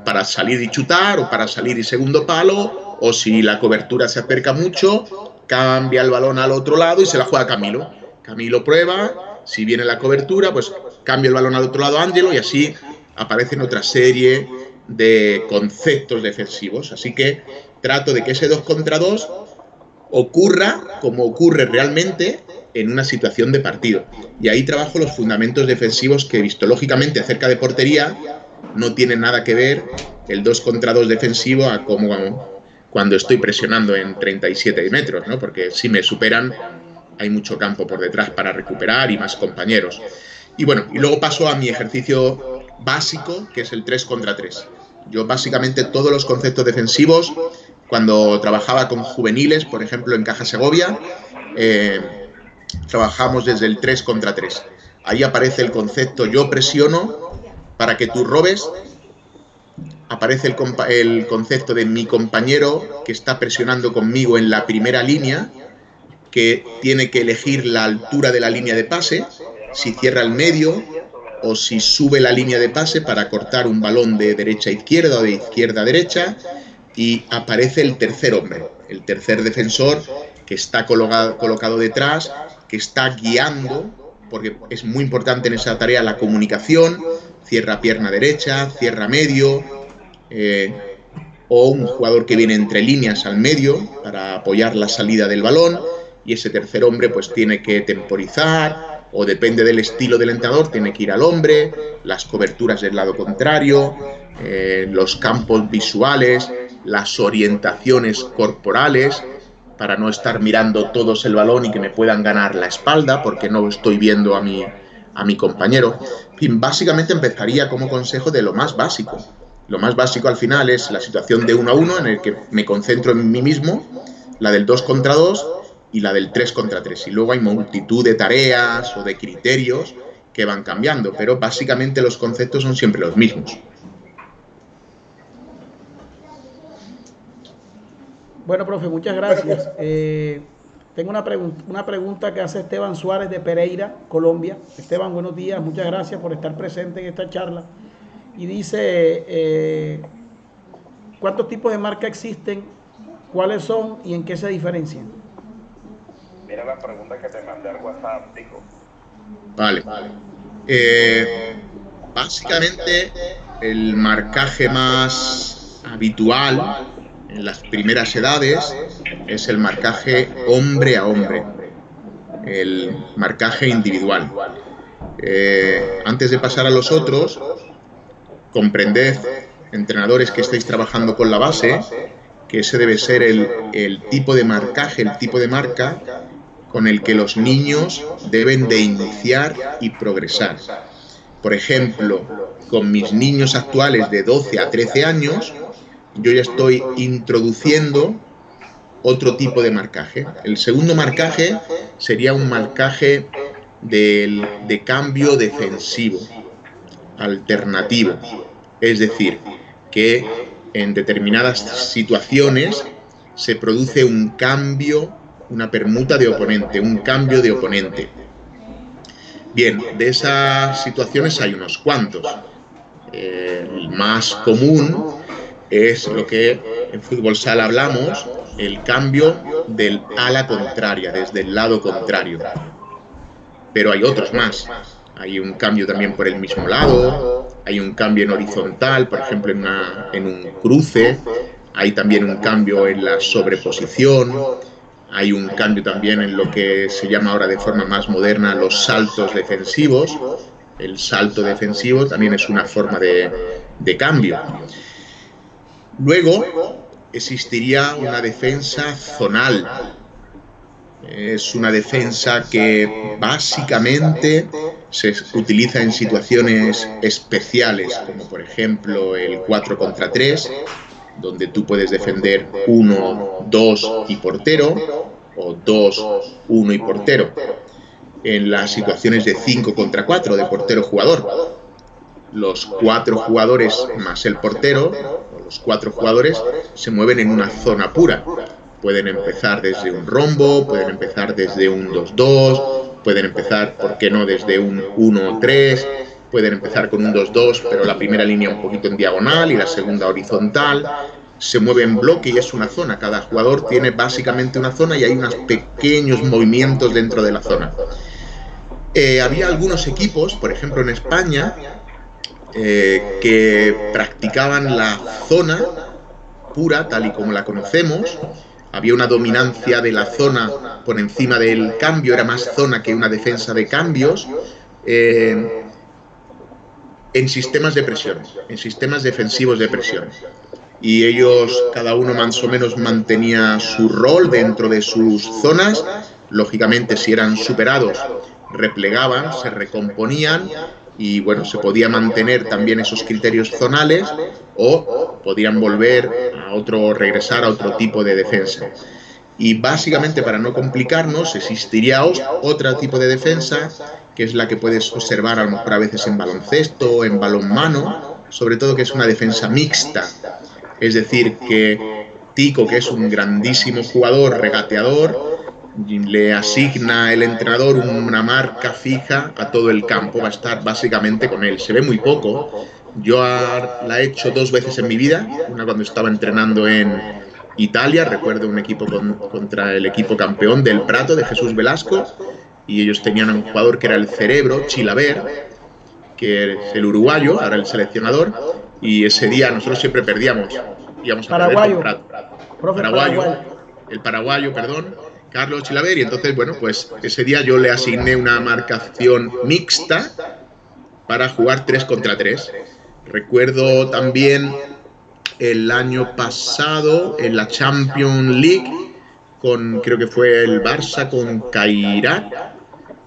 para salir y chutar, o para salir y segundo palo, o si la cobertura se acerca mucho, cambia el balón al otro lado y se la juega Camilo. Camilo prueba, si viene la cobertura, pues cambia el balón al otro lado Ángelo, y así aparecen otra serie de conceptos defensivos. Así que trato de que ese 2 contra 2 ocurra como ocurre realmente en una situación de partido. Y ahí trabajo los fundamentos defensivos que, visto lógicamente acerca de portería, no tiene nada que ver el 2 contra 2 defensivo a como cuando estoy presionando en 37 metros, ¿no? Porque si me superan, hay mucho campo por detrás para recuperar y más compañeros. Y bueno, y luego paso a mi ejercicio básico, que es el 3 contra 3. Yo básicamente todos los conceptos defensivos, cuando trabajaba con juveniles, por ejemplo en Caja Segovia, trabajamos desde el 3 contra 3. Ahí aparece el concepto yo presiono para que tú robes, aparece el concepto de mi compañero que está presionando conmigo en la primera línea, que tiene que elegir la altura de la línea de pase, si cierra el medio o si sube la línea de pase para cortar un balón de derecha a izquierda o de izquierda a derecha, y aparece el tercer hombre, el tercer defensor, que está colocado detrás, que está guiando, porque es muy importante en esa tarea la comunicación, cierra pierna derecha, cierra medio, o un jugador que viene entre líneas al medio para apoyar la salida del balón, y ese tercer hombre pues tiene que temporizar, o depende del estilo del entrenador, tiene que ir al hombre, las coberturas del lado contrario, los campos visuales, las orientaciones corporales, para no estar mirando todos el balón y que me puedan ganar la espalda porque no estoy viendo a mi compañero. En fin, básicamente empezaría como consejo de lo más básico. Lo más básico al final es la situación de 1 a 1 en el que me concentro en mí mismo, la del 2 contra 2 y la del 3 contra 3. Y luego hay multitud de tareas o de criterios que van cambiando, pero básicamente los conceptos son siempre los mismos. Bueno, profe, muchas gracias. Tengo una pregunta que hace Esteban Suárez de Pereira, Colombia. Esteban, buenos días, muchas gracias por estar presente en esta charla. Y dice, ¿cuántos tipos de marca existen? ¿Cuáles son y en qué se diferencian? Mira la pregunta que te mandé al WhatsApp, digo. Vale. Básicamente, el marcaje más habitual en las primeras edades es el marcaje hombre a hombre, el marcaje individual. Antes de pasar a los otros, comprended, entrenadores que estáis trabajando con la base, que ese debe ser el tipo de marcaje, el tipo de marca con el que los niños deben de iniciar y progresar. Por ejemplo, con mis niños actuales de 12 a 13 años, yo ya estoy introduciendo otro tipo de marcaje. El segundo marcaje sería un marcaje de cambio defensivo, alternativo. Es decir, que en determinadas situaciones se produce un cambio, una permuta de oponente, un cambio de oponente. Bien, de esas situaciones hay unos cuantos. El más común es lo que en fútbol sala hablamos, el cambio del ala contraria, desde el lado contrario. Pero hay otros más. Hay un cambio también por el mismo lado, hay un cambio en horizontal, por ejemplo en un cruce, hay también un cambio en la sobreposición, hay un cambio también en lo que se llama ahora de forma más moderna los saltos defensivos. El salto defensivo también es una forma de cambio. Luego existiría una defensa zonal. Es una defensa que básicamente se utiliza en situaciones especiales, como por ejemplo el 4 contra 3, donde tú puedes defender 1, 2 y portero, o 2, 1 y portero. En las situaciones de 5 contra 4, de portero-jugador, los 4 jugadores más el portero, o los 4 jugadores, se mueven en una zona pura. Pueden empezar desde un rombo, pueden empezar desde un 2-2, pueden empezar, ¿por qué no?, desde un 1-3, pueden empezar con un 2-2, pero la primera línea un poquito en diagonal y la segunda horizontal. Se mueve en bloque y es una zona. Cada jugador tiene básicamente una zona y hay unos pequeños movimientos dentro de la zona. Había algunos equipos, por ejemplo en España, que practicaban la zona pura, tal y como la conocemos. Había una dominancia de la zona por encima del cambio, era más zona que una defensa de cambios, en sistemas de presión, en sistemas defensivos de presión. Y ellos, cada uno más o menos mantenía su rol dentro de sus zonas. Lógicamente, si eran superados, replegaban, se recomponían y bueno, se podía mantener también esos criterios zonales o podían volver regresar a otro tipo de defensa. Y básicamente, para no complicarnos, existiría otro tipo de defensa, que es la que puedes observar a lo mejor a veces en baloncesto, en balonmano, sobre todo, que es una defensa mixta. Es decir, que Tico, que es un grandísimo jugador regateador, le asigna el entrenador una marca fija a todo el campo, va a estar básicamente con él. Se ve muy poco. Yo la he hecho 2 veces en mi vida, una cuando estaba entrenando en Italia, recuerdo un equipo contra el equipo campeón del Prato, de Jesús Velasco, y ellos tenían un jugador que era el Cerebro, Chilaver, que es el uruguayo, ahora el seleccionador, y ese día nosotros siempre perdíamos. íbamos a Paraguayo. perder con Paraguayo, el paraguayo, perdón, Carlos Chilaver, y entonces, bueno, pues ese día yo le asigné una marcación mixta para jugar 3 contra 3. Recuerdo también el año pasado en la Champions League, creo que fue el Barça con Cairat,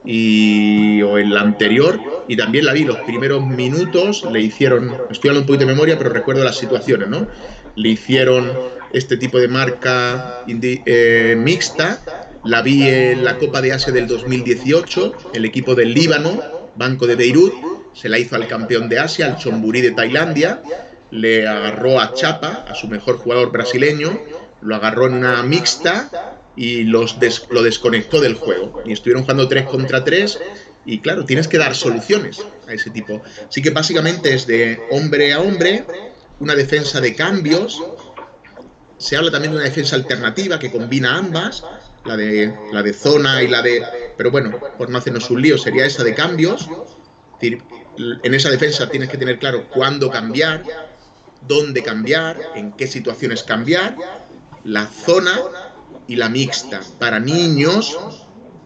o el anterior, y también la vi los primeros minutos, le hicieron, estoy hablando un poquito de memoria, pero recuerdo las situaciones, ¿no? Le hicieron este tipo de marca mixta, la vi en la Copa de Asia del 2018, el equipo del Líbano, Banco de Beirut, se la hizo al campeón de Asia, al Chonburi de Tailandia, le agarró a Chapa, a su mejor jugador brasileño, lo agarró en una mixta y lo desconectó del juego. Y estuvieron jugando 3 contra 3 y claro, tienes que dar soluciones a ese tipo. Así que básicamente es de hombre a hombre, una defensa de cambios. Se habla también de una defensa alternativa que combina ambas, la de zona y la de... Pero bueno, por no hacernos un lío, sería esa de cambios. Es decir, en esa defensa tienes que tener claro cuándo cambiar, dónde cambiar, en qué situaciones cambiar, la zona y la mixta. Para niños,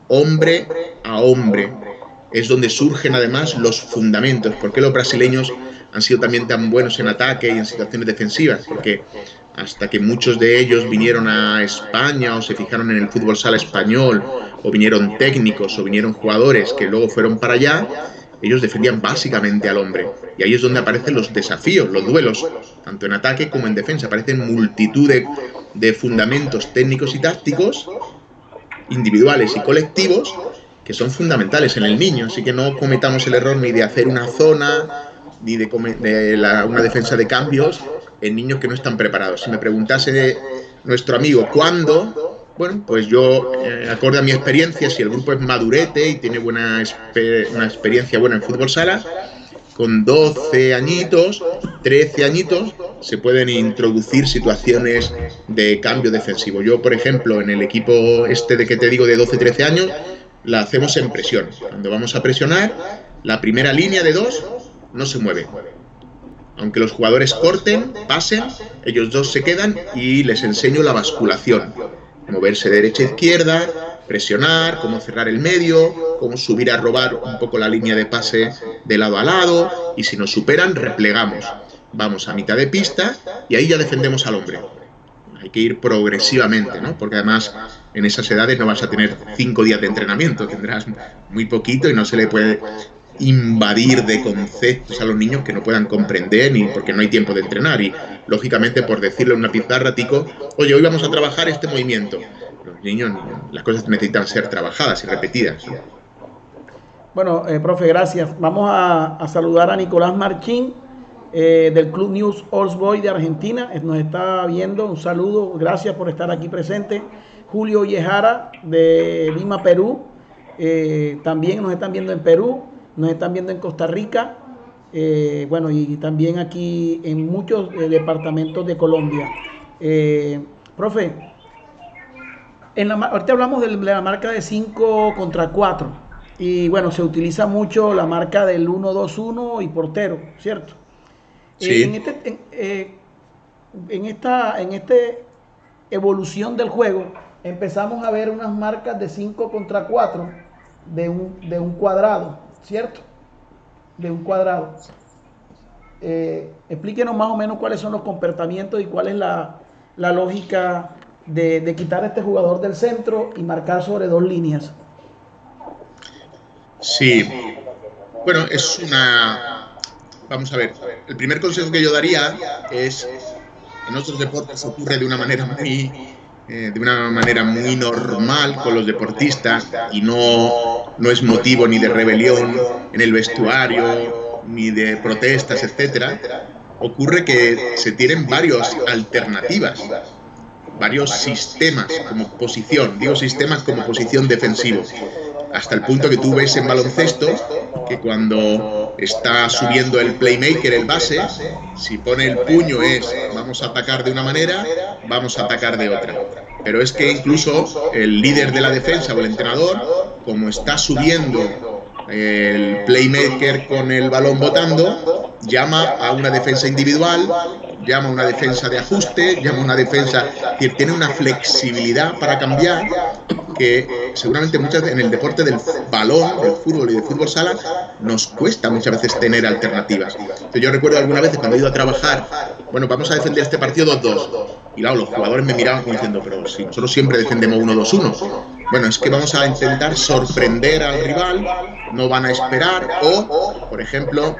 hombre a hombre. Es donde surgen además los fundamentos. ¿Por qué los brasileños han sido también tan buenos en ataque y en situaciones defensivas? Porque hasta que muchos de ellos vinieron a España o se fijaron en el fútbol sala español, o vinieron técnicos o vinieron jugadores que luego fueron para allá, ellos defendían básicamente al hombre. Y ahí es donde aparecen los desafíos, los duelos, tanto en ataque como en defensa. Aparecen multitud de fundamentos técnicos y tácticos, individuales y colectivos, que son fundamentales en el niño. Así que no cometamos el error ni de hacer una zona, ni de una defensa de cambios en niños que no están preparados. Si me preguntase nuestro amigo cuándo, bueno, pues yo, acorde a mi experiencia, si el grupo es madurete y tiene una experiencia buena en fútbol sala, con 12 añitos, 13 añitos, se pueden introducir situaciones de cambio defensivo. Yo, por ejemplo, en el equipo este de que te digo de 12-13 años, la hacemos en presión. Cuando vamos a presionar, la primera línea de 2 no se mueve. Aunque los jugadores corten, pasen, ellos 2 se quedan y les enseño la basculación. Moverse de derecha a izquierda, presionar, cómo cerrar el medio, cómo subir a robar un poco la línea de pase de lado a lado, y si nos superan, replegamos. Vamos a mitad de pista y ahí ya defendemos al hombre. Hay que ir progresivamente, ¿no? Porque además en esas edades no vas a tener 5 días de entrenamiento, tendrás muy poquito y no se le puede invadir de conceptos a los niños que no puedan comprender, ni porque no hay tiempo de entrenar. Y lógicamente, por decirle a una pizarra, tico, oye, hoy vamos a trabajar este movimiento. Los niños, las cosas necesitan ser trabajadas y repetidas. Bueno, profe, gracias. Vamos a saludar a Nicolás Marchín, del Club News Old Boys de Argentina. Nos está viendo, un saludo, gracias por estar aquí presente. Julio Yejara de Lima, Perú, también nos están viendo en Perú, nos están viendo en Costa Rica, bueno, y también aquí en muchos departamentos de Colombia. Profe, ahorita hablamos de la marca de 5 contra 4, y bueno, se utiliza mucho la marca del 1-2-1 y portero, ¿cierto? Sí. En esta evolución del juego, empezamos a ver unas marcas de 5 contra 4 de un cuadrado, ¿cierto? De un cuadrado. Explíquenos más o menos cuáles son los comportamientos y cuál es la lógica de quitar a este jugador del centro y marcar sobre 2 líneas. Sí. Bueno, vamos a ver, el primer consejo que yo daría es, en otros deportes ocurre de una manera muy normal con los deportistas y no es motivo ni de rebelión en el vestuario, ni de protestas, etcétera. Ocurre que se tienen varias alternativas, varios sistemas como posición, digo sistemas como posición defensivo, hasta el punto que tú ves en baloncesto que cuando está subiendo el playmaker, el base, si pone el puño es vamos a atacar de una manera, vamos a atacar de otra. Pero es que incluso el líder de la defensa o el entrenador, como está subiendo el playmaker con el balón botando, llama a una defensa individual, llama una defensa de ajuste, llama una defensa, es decir, tiene una flexibilidad para cambiar que seguramente muchas veces en el deporte del balón, del fútbol y del fútbol sala, nos cuesta muchas veces tener alternativas. Entonces, yo recuerdo algunas veces cuando he ido a trabajar, bueno, vamos a defender este partido 2-2. Y claro, los jugadores me miraban como diciendo, pero si nosotros siempre defendemos 1-2-1. Bueno, es que vamos a intentar sorprender al rival, no van a esperar, o, por ejemplo,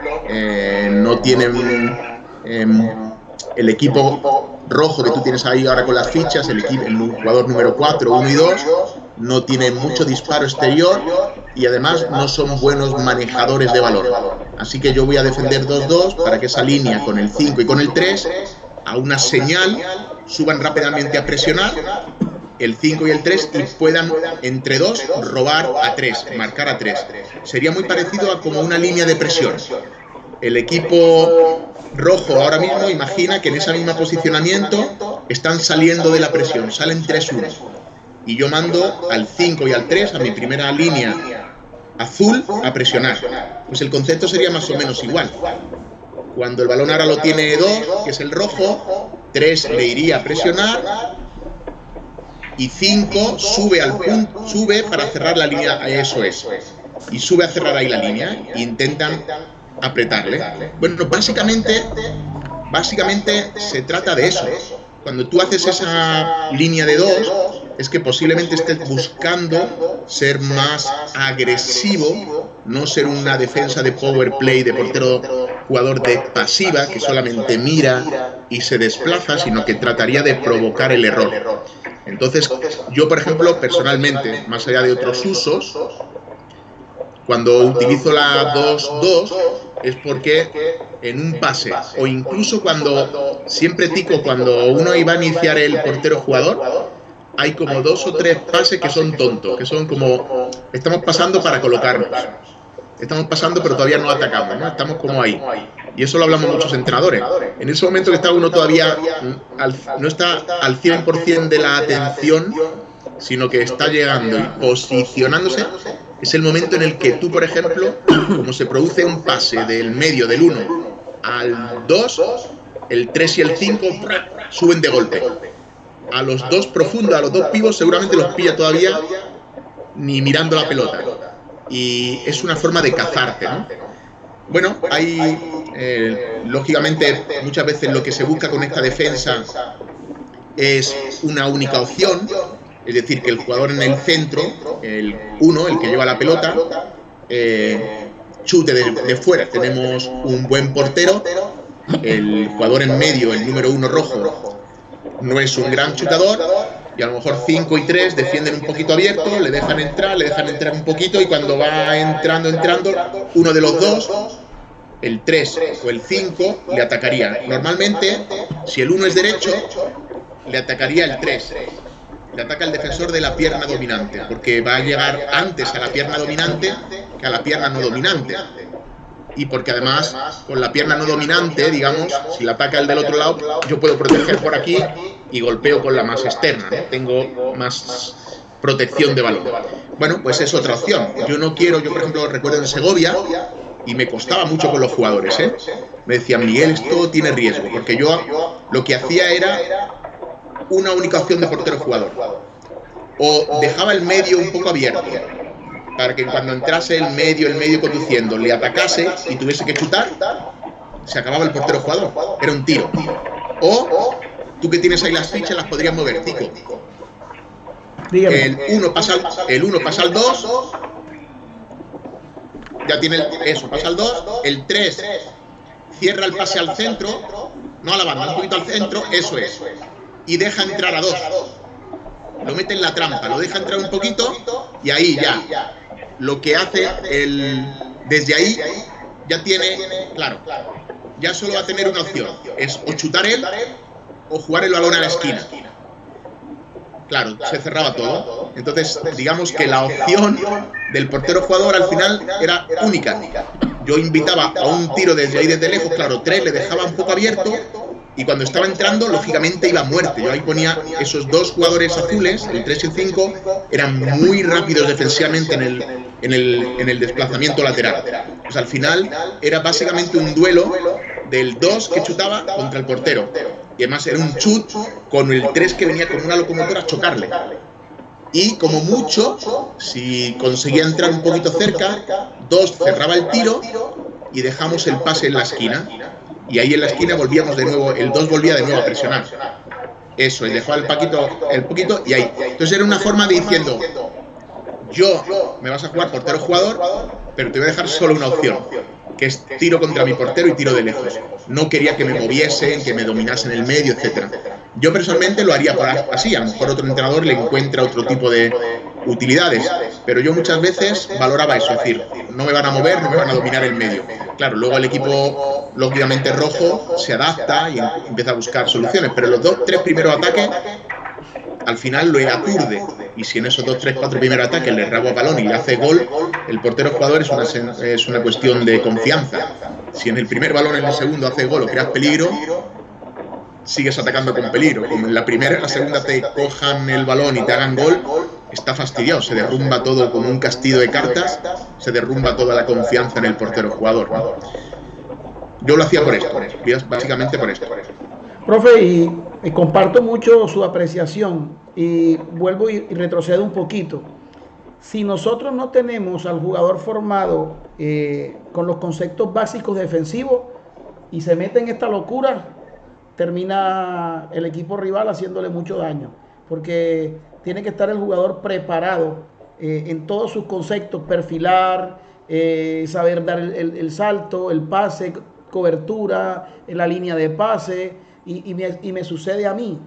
no tienen el equipo rojo que tú tienes ahí ahora con las fichas, el jugador número 4, 1 y 2, no tiene mucho disparo exterior y además no son buenos manejadores de balón. Así que yo voy a defender 2-2 para que esa línea con el 5 y con el 3, a una señal, suban rápidamente a presionar el 5 y el 3 y puedan entre dos robar a 3, marcar a 3. Sería muy parecido a como una línea de presión. El equipo rojo ahora mismo imagina que en ese mismo posicionamiento están saliendo de la presión, salen 3-1. Y yo mando al 5 y al 3, a mi primera línea azul, a presionar. Pues el concepto sería más o menos igual. Cuando el balón ahora lo tiene 2, que es el rojo, 3 le iría a presionar y 5 sube para cerrar la línea, eso es. Y sube a cerrar ahí la línea e intentan apretarle. Bueno, básicamente se trata de eso. Cuando tú haces esa línea de 2, es que posiblemente estés buscando ser más agresivo, no ser una defensa de power play, de portero jugador de pasiva, que solamente mira y se desplaza, sino que trataría de provocar el error. Entonces, yo, por ejemplo, personalmente, más allá de otros usos, cuando utilizo la 2-2, es porque en un pase, o incluso cuando, siempre tico, cuando uno iba a iniciar el portero jugador, hay como 2 o 3 pases que son tontos, que son como, estamos pasando para colocarnos. Estamos pasando pero todavía no atacamos, ¿no? Estamos como ahí. Y eso lo hablamos muchos entrenadores. En ese momento que está uno todavía no está al 100% de la atención, sino que está llegando y posicionándose, es el momento en el que tú, por ejemplo, como se produce un pase del medio, del 1 al 2, el 3 y el 5 suben de golpe. A los 2 profundos, a los 2 pivos, seguramente los pilla todavía ni mirando la pelota. Y es una forma de cazarte, ¿no? Bueno, hay, lógicamente, muchas veces lo que se busca con esta defensa es una única opción, es decir, que el jugador en el centro, el 1, el que lleva la pelota, chute de fuera. Tenemos un buen portero, el jugador en medio, el número 1 rojo, no es un gran chutador, y a lo mejor 5 y 3 defienden un poquito abierto, le dejan entrar un poquito, y cuando va entrando, uno de los dos, el 3 o el 5, le atacaría. Normalmente, si el 1 es derecho, le atacaría el 3. Le ataca el defensor de la pierna dominante, porque va a llegar antes a la pierna dominante que a la pierna no dominante. Y porque además, con la pierna no dominante, digamos, si la ataca el del otro lado, yo puedo proteger por aquí y golpeo con la más externa, ¿no? Tengo más protección de balón. Bueno, pues es otra opción. Yo, por ejemplo, recuerdo en Segovia, y me costaba mucho con los jugadores, ¿eh? Me decían, Miguel, esto tiene riesgo, porque yo lo que hacía era una única opción de portero jugador. O dejaba el medio un poco abierto, para que cuando entrase el medio conduciendo, le atacase y tuviese que chutar, se acababa el portero jugador. Era un tiro. O tú que tienes ahí las fichas, las podrías mover, Tico. El 1 pasa al 2, ya tiene eso, pasa al 2, el 3 cierra el pase al centro, no a la banda, un poquito al centro, eso es, y deja entrar a 2. Lo mete en la trampa, lo deja entrar un poquito y ahí ya. Lo que hace desde ahí ya tiene, claro, ya solo va a tener una opción, es o chutar él o jugar el balón a la esquina. Claro, se cerraba todo. Entonces, digamos que la opción del portero jugador al final era única. Yo invitaba a un tiro desde ahí, desde lejos, claro, 3 le dejaba un poco abierto, y cuando estaba entrando, lógicamente iba a muerte. Yo ahí ponía esos 2 jugadores azules, el 3 y el 5, eran muy rápidos defensivamente en el desplazamiento lateral. Pues al final era básicamente un duelo del 2 que chutaba contra el portero. Y además era un chut con el 3 que venía con una locomotora a chocarle. Y como mucho, si conseguía entrar un poquito cerca, 2 cerraba el tiro y dejamos el pase en la esquina. Y ahí en la esquina volvíamos de nuevo, el 2 volvía de nuevo a presionar. Eso, y dejó el poquito y ahí. Entonces era una forma de diciendo, yo me vas a jugar portero-jugador, pero te voy a dejar solo una opción, que es tiro contra mi portero y tiro de lejos. No quería que me moviesen, que me dominasen el medio, etc. Yo personalmente lo haría así, a lo mejor otro entrenador le encuentra otro tipo de utilidades, pero yo muchas veces valoraba eso, es decir, no me van a mover, no me van a dominar el medio. Claro, luego el equipo, lógicamente rojo, se adapta y empieza a buscar soluciones, pero los 2-3 primeros ataques, al final lo aturde. Y si en esos 2-3-4 primeros ataques le rabo a balón y le hace gol, el portero jugador es una cuestión de confianza. Si en el primer balón, en el segundo, hace gol o creas peligro, sigues atacando con peligro. Como en la primera y la segunda te cojan el balón y te hagan gol, está fastidiado, se derrumba todo como un castillo de cartas, se derrumba toda la confianza en el portero jugador. Yo lo hacía por esto, básicamente por esto. Profe, y comparto mucho su apreciación y vuelvo y retrocedo un poquito. Si nosotros no tenemos al jugador formado con los conceptos básicos defensivos y se mete en esta locura, termina el equipo rival haciéndole mucho daño, porque tiene que estar el jugador preparado en todos sus conceptos, perfilar, saber dar el salto, el pase, cobertura, en la línea de pase. Y me sucede a mí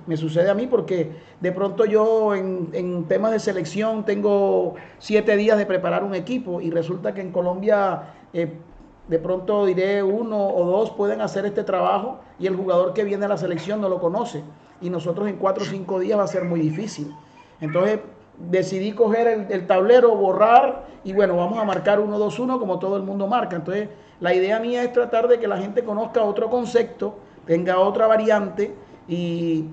porque de pronto yo en temas de selección tengo 7 días de preparar un equipo y resulta que en Colombia de pronto diré 1 o 2 pueden hacer este trabajo y el jugador que viene a la selección no lo conoce y nosotros en 4 o 5 días va a ser muy difícil. Entonces decidí coger el tablero, borrar y bueno, vamos a marcar 1-2-1 como todo el mundo marca. Entonces la idea mía es tratar de que la gente conozca otro concepto, tenga otra variante y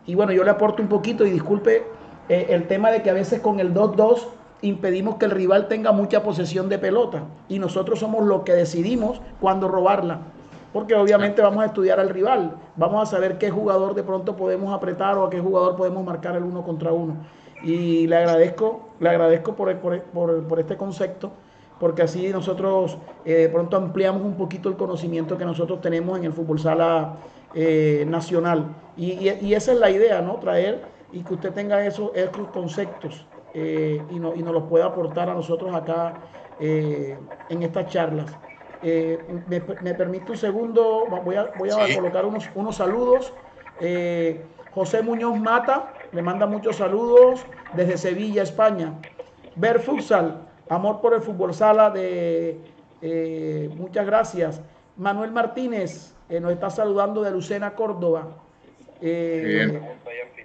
bueno, yo le aporto un poquito y disculpe el tema de que a veces con el 2-2 impedimos que el rival tenga mucha posesión de pelota y nosotros somos los que decidimos cuándo robarla, porque obviamente vamos a estudiar al rival, vamos a saber qué jugador de pronto podemos apretar o a qué jugador podemos marcar el 1 contra 1 y le agradezco por este concepto, porque así nosotros de pronto ampliamos un poquito el conocimiento que nosotros tenemos en el fútbol sala nacional. Y esa es la idea, ¿no? Traer y que usted tenga esos conceptos y nos los pueda aportar a nosotros acá en estas charlas. Me permite un segundo, voy a colocar unos saludos. José Muñoz Mata le manda muchos saludos desde Sevilla, España. Ver Futsal, amor por el fútbol sala muchas gracias. Manuel Martínez nos está saludando de Lucena, Córdoba.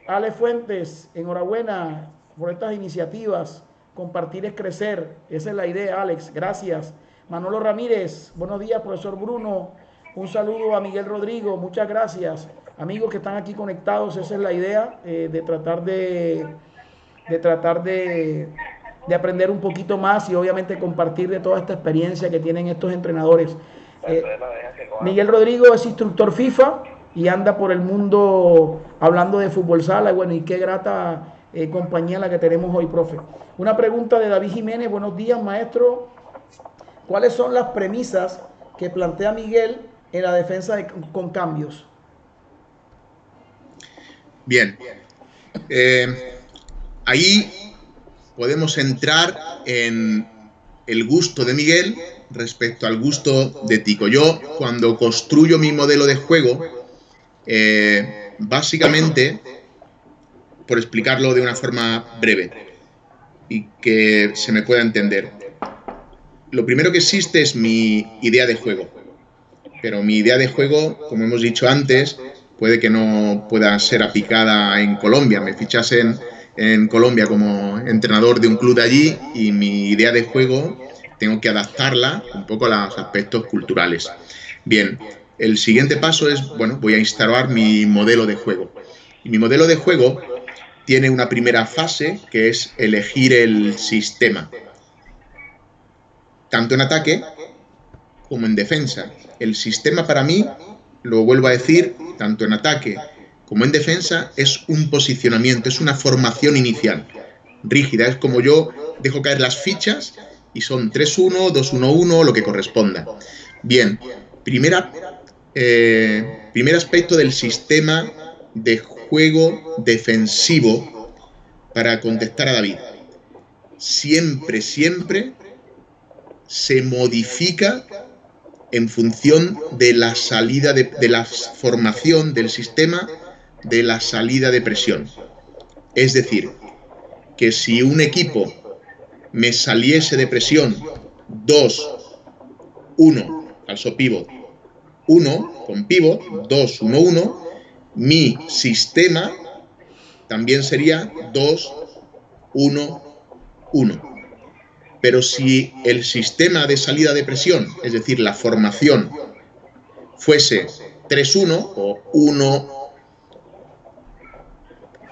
Ale Fuentes, enhorabuena por estas iniciativas. Compartir es crecer. Esa es la idea, Alex. Gracias. Manolo Ramírez, buenos días, profesor Bruno. Un saludo a Miguel Rodrigo, muchas gracias. Amigos que están aquí conectados, esa es la idea, de tratar de aprender un poquito más y obviamente compartir de toda esta experiencia que tienen estos entrenadores. Miguel Rodrigo es instructor FIFA y anda por el mundo hablando de fútbol sala. Bueno, y qué grata compañía la que tenemos hoy, profe. Una pregunta de David Jiménez. Buenos días, maestro. ¿Cuáles son las premisas que plantea Miguel en la defensa con cambios? Bien. Ahí podemos entrar en el gusto de Miguel respecto al gusto de Tico. Yo, cuando construyo mi modelo de juego, básicamente, por explicarlo de una forma breve y que se me pueda entender, lo primero que existe es mi idea de juego. Pero mi idea de juego, como hemos dicho antes, puede que no pueda ser aplicada en Colombia. Me fichasen en Colombia como entrenador de un club de allí y mi idea de juego tengo que adaptarla un poco a los aspectos culturales. Bien, el siguiente paso es, bueno, voy a instaurar mi modelo de juego. Y mi modelo de juego tiene una primera fase que es elegir el sistema, tanto en ataque como en defensa. El sistema para mí lo vuelvo a decir, tanto en ataque como en defensa, es un posicionamiento, es una formación inicial, rígida. Es como yo dejo caer las fichas y son 3-1, 2-1-1, lo que corresponda. Bien, primer aspecto del sistema de juego defensivo para contestar a David. Siempre se modifica en función de la salida de la formación del sistema, de la salida de presión. Es decir, que si un equipo me saliese de presión 2-1, falso pivot, 1 con pivot, 2-1-1, mi sistema también sería 2-1-1. Pero si el sistema de salida de presión, es decir, la formación, fuese 3-1 o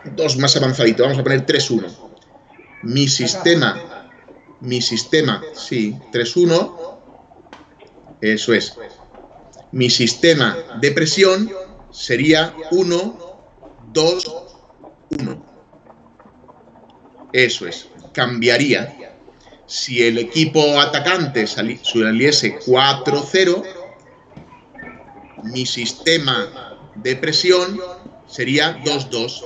1-2 más avanzadito, vamos a poner 3-1. Mi sistema, sí, 3-1, eso es. Mi sistema de presión sería 1-2-1. Eso es, cambiaría. Si el equipo atacante saliese 4-0, mi sistema de presión sería 2-2.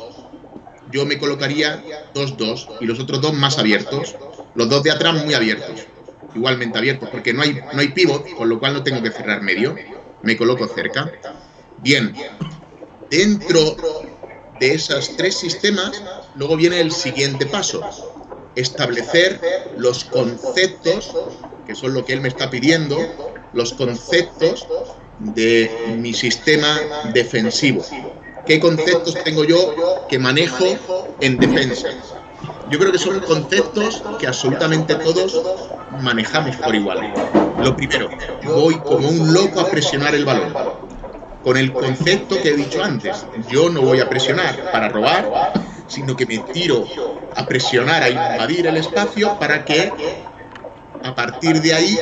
Yo me colocaría 2-2 y los otros dos más abiertos. Los dos de atrás muy abiertos, igualmente abiertos, porque no hay pivot, con lo cual no tengo que cerrar medio. Me coloco cerca. Bien, dentro de esos tres sistemas, luego viene el siguiente paso. Establecer los conceptos, que son lo que él me está pidiendo, los conceptos de mi sistema defensivo. ¿Qué conceptos tengo yo que manejo en defensa? Yo creo que son conceptos que absolutamente todos manejamos por igual. Lo primero, voy como un loco a presionar el balón. Con el concepto que he dicho antes, yo no voy a presionar para robar, sino que me tiro a presionar, a invadir el espacio para que a partir de ahí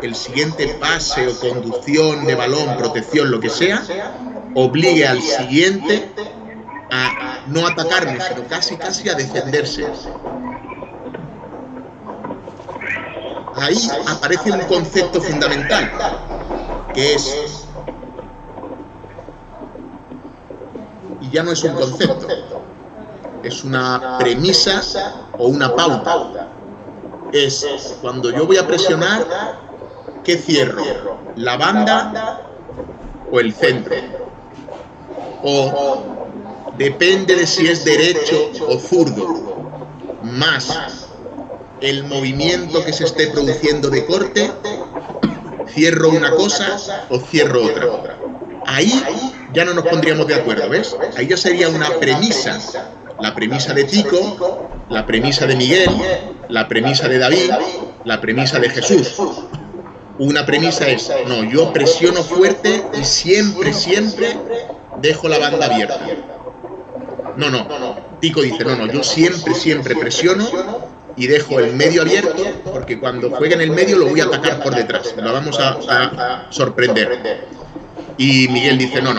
el siguiente pase o conducción de balón, protección, lo que sea, obligue al siguiente a no atacarme, sino casi a defenderse. Ahí aparece un concepto fundamental, que es, y ya no es un concepto, es una premisa o una pauta. Es cuando yo voy a presionar, ¿qué cierro? ¿La banda o el centro? O depende de si es derecho o zurdo, más el movimiento que se esté produciendo de corte, cierro una cosa o cierro otra. Ahí ya no nos pondríamos de acuerdo, ¿ves? Ahí ya sería una premisa. La premisa de Tico, la premisa de Miguel, la premisa de David, la premisa de Jesús. Una premisa es, no, yo presiono fuerte y siempre dejo la banda abierta. No. Tico dice, no, yo siempre presiono y dejo el medio abierto, porque cuando juegue en el medio lo voy a atacar por detrás, lo vamos a sorprender. Y Miguel dice, no,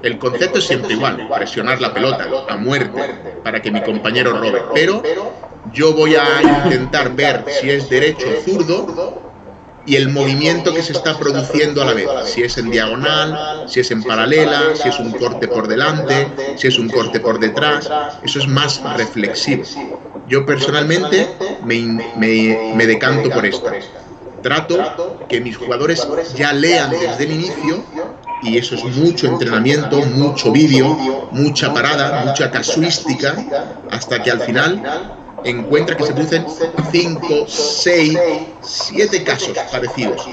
el concepto es siempre igual, presionar la pelota a muerte para que mi compañero robe, pero yo voy a intentar ver si es derecho o zurdo y el movimiento que se está produciendo a la vez, si es en diagonal, si es en paralela, si es un corte por delante, si es un corte por detrás. Eso es más reflexivo. Yo personalmente me decanto por esto. Trato que mis jugadores ya lean desde el inicio, y eso es mucho entrenamiento, mucho vídeo, mucha parada, mucha casuística, hasta que al final encuentra que se producen 5, 6, 7 casos parecidos.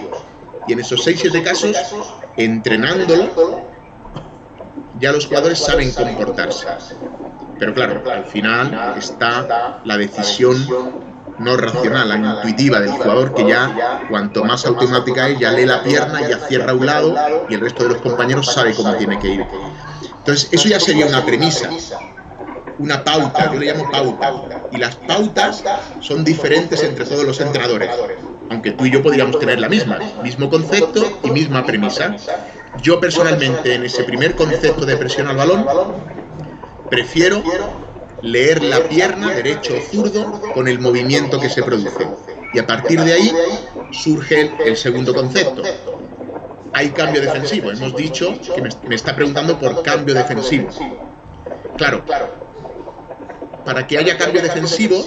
Y en esos 6, 7 casos, entrenándolo, ya los jugadores saben comportarse. Pero claro, al final está la decisión no racional, la intuitiva del jugador, que ya cuanto más automática es, ya lee la pierna, ya cierra a un lado y el resto de los compañeros sabe cómo tiene que ir. Entonces, eso ya sería una premisa, una pauta, yo le llamo pauta. Y las pautas son diferentes entre todos los entrenadores, aunque tú y yo podríamos tener la misma, mismo concepto y misma premisa. Yo personalmente, en ese primer concepto de presión al balón, prefiero leer la pierna, derecho o zurdo, con el movimiento que se produce. Y a partir de ahí surge el segundo concepto. Hay cambio defensivo. Hemos dicho que me está preguntando por cambio defensivo. Claro, para que haya cambio defensivo,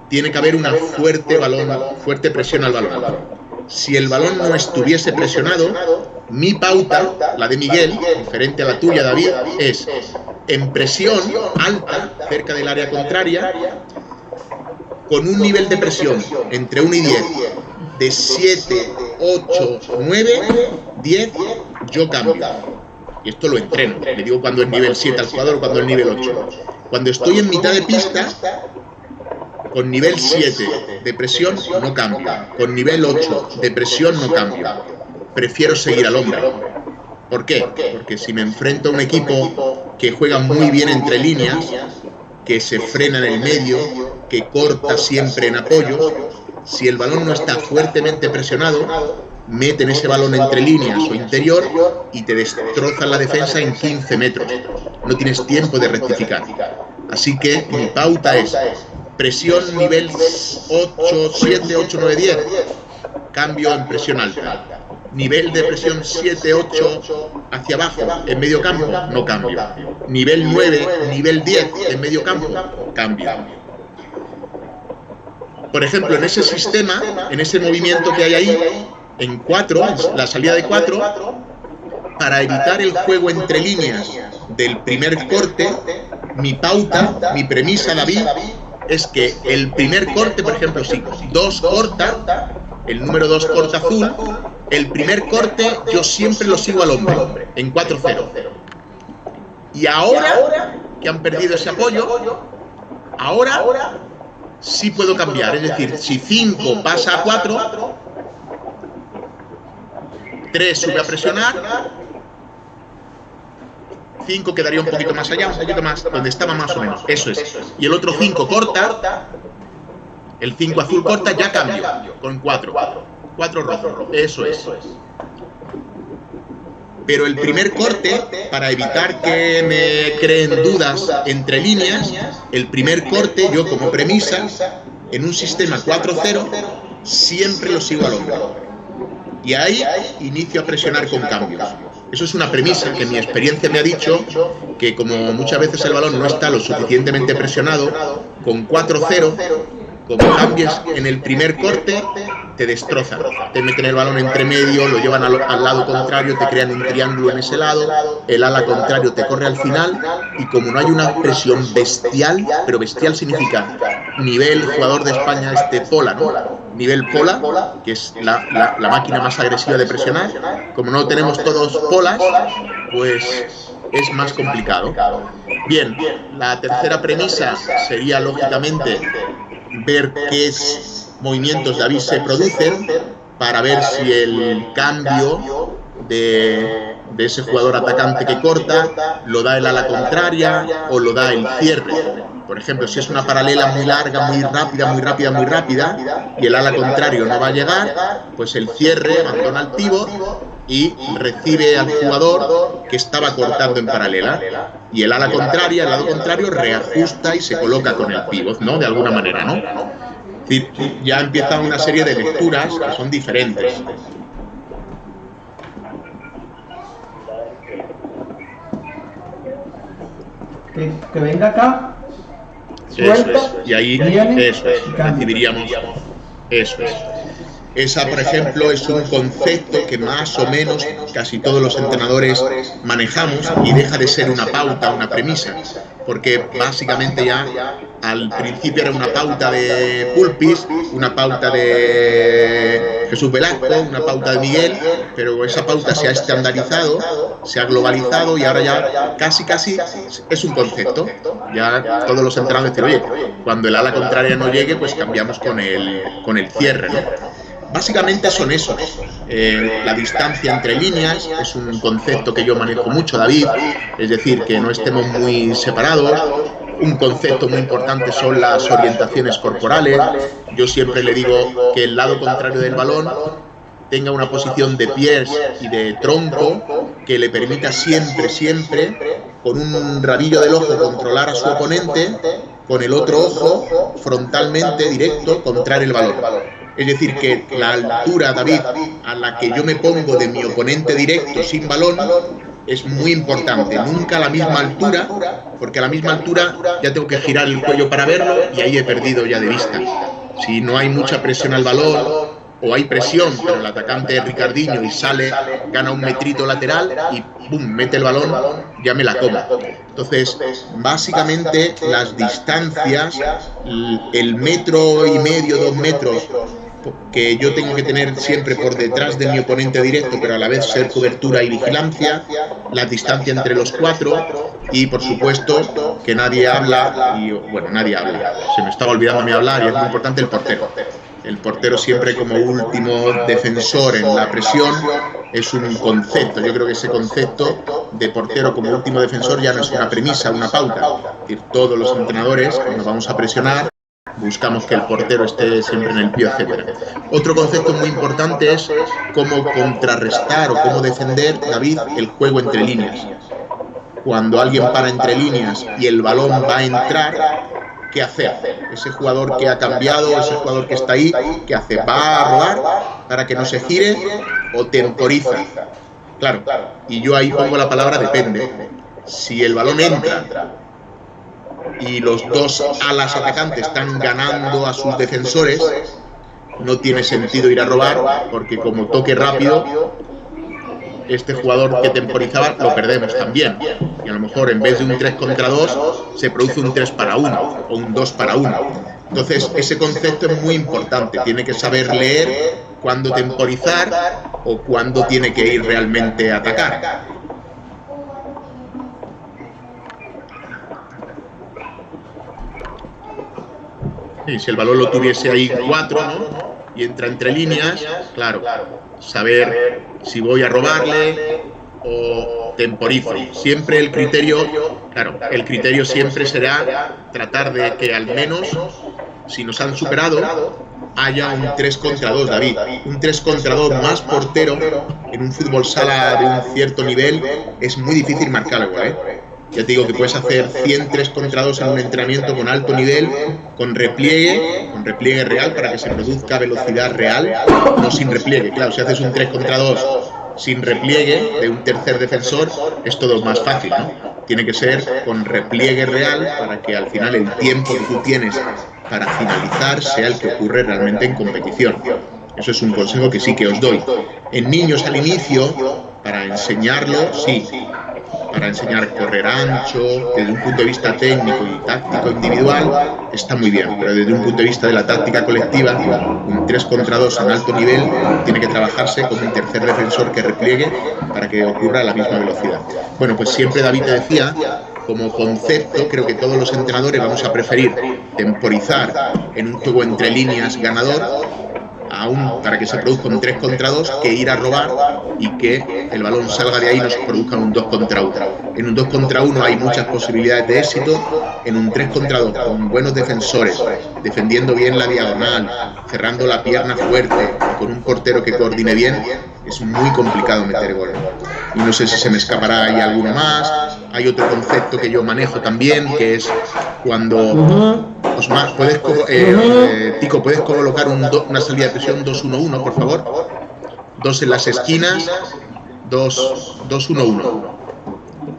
tiene que haber una fuerte presión al balón. Si el balón no estuviese presionado, mi pauta, la de Miguel, diferente a la tuya, David, es en presión alta, cerca del área contraria, con un nivel de presión entre 1 y 10, de 7, 8, 9, 10, yo cambio. Y esto lo entreno. Le digo cuando es nivel 7 al jugador o cuando es nivel 8. Cuando estoy en mitad de pista, con nivel 7 de presión no cambio. Con nivel 8 de presión no cambio. Prefiero seguir al hombre. ¿Por qué? Porque si me enfrento a un equipo que juega muy bien entre líneas, que se frena en el medio, que corta siempre en apoyo, si el balón no está fuertemente presionado, meten ese balón entre líneas o interior y te destrozan la defensa en 15 metros. No tienes tiempo de rectificar. Así que mi pauta es presión nivel 8, 7, 8, 9, 10, cambio en presión alta. Nivel de presión 7, 8 hacia abajo en medio campo, no cambio. Nivel 9, nivel 10 en medio campo, cambio. Por ejemplo, en ese sistema, en ese movimiento que hay ahí, en 4, la salida de 4, para evitar el juego entre líneas del primer corte, mi pauta, mi premisa, David, es que el primer corte, por ejemplo, si 2 corta, el número 2 corta azul, el primer corte yo siempre lo sigo al hombre, en 4-0. Y ahora que han perdido ese apoyo, ahora sí puedo cambiar. Es decir, si 5 pasa a 4, 3 sube a presionar, 5 quedaría un poquito más allá, un poquito más, donde estaba más o menos. Eso es. Y el otro 5 corta, el 5 azul corta, ya cambio, con 4. 4 rojo, eso es. Pero el primer corte, para evitar que me creen dudas entre líneas, el primer corte, yo como premisa, en un sistema 4-0, siempre lo sigo al hombre. Y ahí inicio a presionar con cambios. Eso es una premisa que mi experiencia me ha dicho que como muchas veces el balón no está lo suficientemente presionado, con 4-0, como cambies en el primer corte, te destrozan. Te meten el balón entre medio, lo llevan al lado contrario, te crean un triángulo en ese lado, el ala contrario te corre al final y como no hay una presión bestial, pero bestial significa nivel jugador de España Pola, ¿no? Nivel Pola, que es la máquina más agresiva de presionar, como no tenemos todos Polas, pues es más complicado. Bien, la tercera premisa sería lógicamente ver qué movimientos David se producen para ver si el cambio de ese jugador atacante que corta lo da el ala contraria o lo da el cierre. Por ejemplo, si es una paralela muy larga, muy rápida y el ala contrario no va a llegar, pues el cierre abandona el pívot y recibe al jugador que estaba cortando en paralela y el ala contraria, el lado contrario, reajusta y se coloca con el pívot, ¿no? De alguna manera, ¿no? Es decir, ya empiezan una serie de lecturas que son diferentes. Que venga acá, suelta, eso es. Y ahí eso es, recibiríamos eso es. Esa, por ejemplo, es un concepto que más o menos casi todos los entrenadores manejamos y deja de ser una pauta, una premisa, porque básicamente ya al principio era una pauta de Pulpis, una pauta de Jesús Velasco, una pauta de Miguel, pero esa pauta se ha estandarizado, se ha globalizado y ahora ya casi es un concepto. Ya todos los entrenadores dicen, oye, cuando el ala contraria no llegue, pues cambiamos con el cierre, ¿no? Básicamente son esos. La distancia entre líneas es un concepto que yo manejo mucho, David, es decir, que no estemos muy separados. Un concepto muy importante son las orientaciones corporales. Yo siempre le digo que el lado contrario del balón tenga una posición de pies y de tronco que le permita siempre, con un rabillo del ojo, controlar a su oponente, con el otro ojo, frontalmente, directo, contraer el balón. Es decir, que la altura, David, a la que yo me pongo de mi oponente directo sin balón es muy importante. Nunca a la misma altura, porque a la misma altura ya tengo que girar el cuello para verlo y ahí he perdido ya de vista. Si no hay mucha presión al balón, o hay presión, pero el atacante es Ricardinho y sale, gana un metrito lateral y ¡pum!, mete el balón, ya me la como. Entonces, básicamente las distancias, el 1,5 metros, 2 metros, que yo tengo que tener siempre por detrás de mi oponente directo, pero a la vez ser cobertura y vigilancia, la distancia entre los 4 y, por supuesto, que nadie habla, y bueno, nadie habla, se me estaba olvidando a mí hablar y es muy importante el portero. El portero siempre como último defensor en la presión es un concepto. Yo creo que ese concepto de portero como último defensor ya no es una premisa, una pauta. Es decir, todos los entrenadores, cuando vamos a presionar, buscamos que el portero esté siempre en el pie, etc. Otro concepto muy importante es cómo contrarrestar o cómo defender, David, el juego entre líneas. Cuando alguien para entre líneas y el balón va a entrar, ¿qué hacer? Ese jugador que ha cambiado, ese jugador que está ahí, ¿qué hace? ¿Va a robar para que no se gire o temporiza? Claro, y yo ahí pongo la palabra depende. Si el balón entra y los dos alas atacantes están ganando a sus defensores, no tiene sentido ir a robar, porque como toque rápido, este jugador que temporizaba lo perdemos también. Y a lo mejor en vez de un 3 contra 2 se produce un 3 para 1 o un 2 para 1. Entonces ese concepto es muy importante. Tiene que saber leer cuándo temporizar o cuándo tiene que ir realmente a atacar. Y si el balón lo tuviese ahí 4, ¿no?, y entra entre líneas, claro, saber si voy a robarle o temporizo. Siempre el criterio, claro, el criterio siempre será tratar de que al menos, si nos han superado, haya un 3 contra 2, David. Un 3 contra 2 más portero en un fútbol sala de un cierto nivel es muy difícil marcar algo, ¿eh? Ya te digo que puedes hacer 100 3 contra 2 en un entrenamiento con alto nivel, con repliegue real para que se produzca velocidad real, no sin repliegue. Claro, si haces un 3 contra 2 sin repliegue de un tercer defensor, es todo más fácil, ¿no? Tiene que ser con repliegue real para que al final el tiempo que tú tienes para finalizar sea el que ocurre realmente en competición. Eso es un consejo que sí que os doy. En niños al inicio, para enseñarlo, sí. Para enseñar a correr ancho, desde un punto de vista técnico y táctico individual, está muy bien, pero desde un punto de vista de la táctica colectiva, un 3 contra 2 en alto nivel tiene que trabajarse con un tercer defensor que repliegue para que ocurra a la misma velocidad. Bueno, pues siempre David te decía, como concepto, creo que todos los entrenadores vamos a preferir temporizar en un juego entre líneas ganador, para que se produzca un 3 contra 2, que ir a robar y que el balón salga de ahí y nos produzca un 2 contra 1. En un 2 contra 1 hay muchas posibilidades de éxito. En un 3 contra 2, con buenos defensores, defendiendo bien la diagonal, cerrando la pierna fuerte, con un portero que coordine bien, es muy complicado meter gol. Y no sé si se me escapará ahí alguno más. Hay otro concepto que yo manejo también, que es cuando... Osmar, Tico, ¿puedes colocar una salida de presión 2-1-1, por favor? 2 en las esquinas, 2-1-1.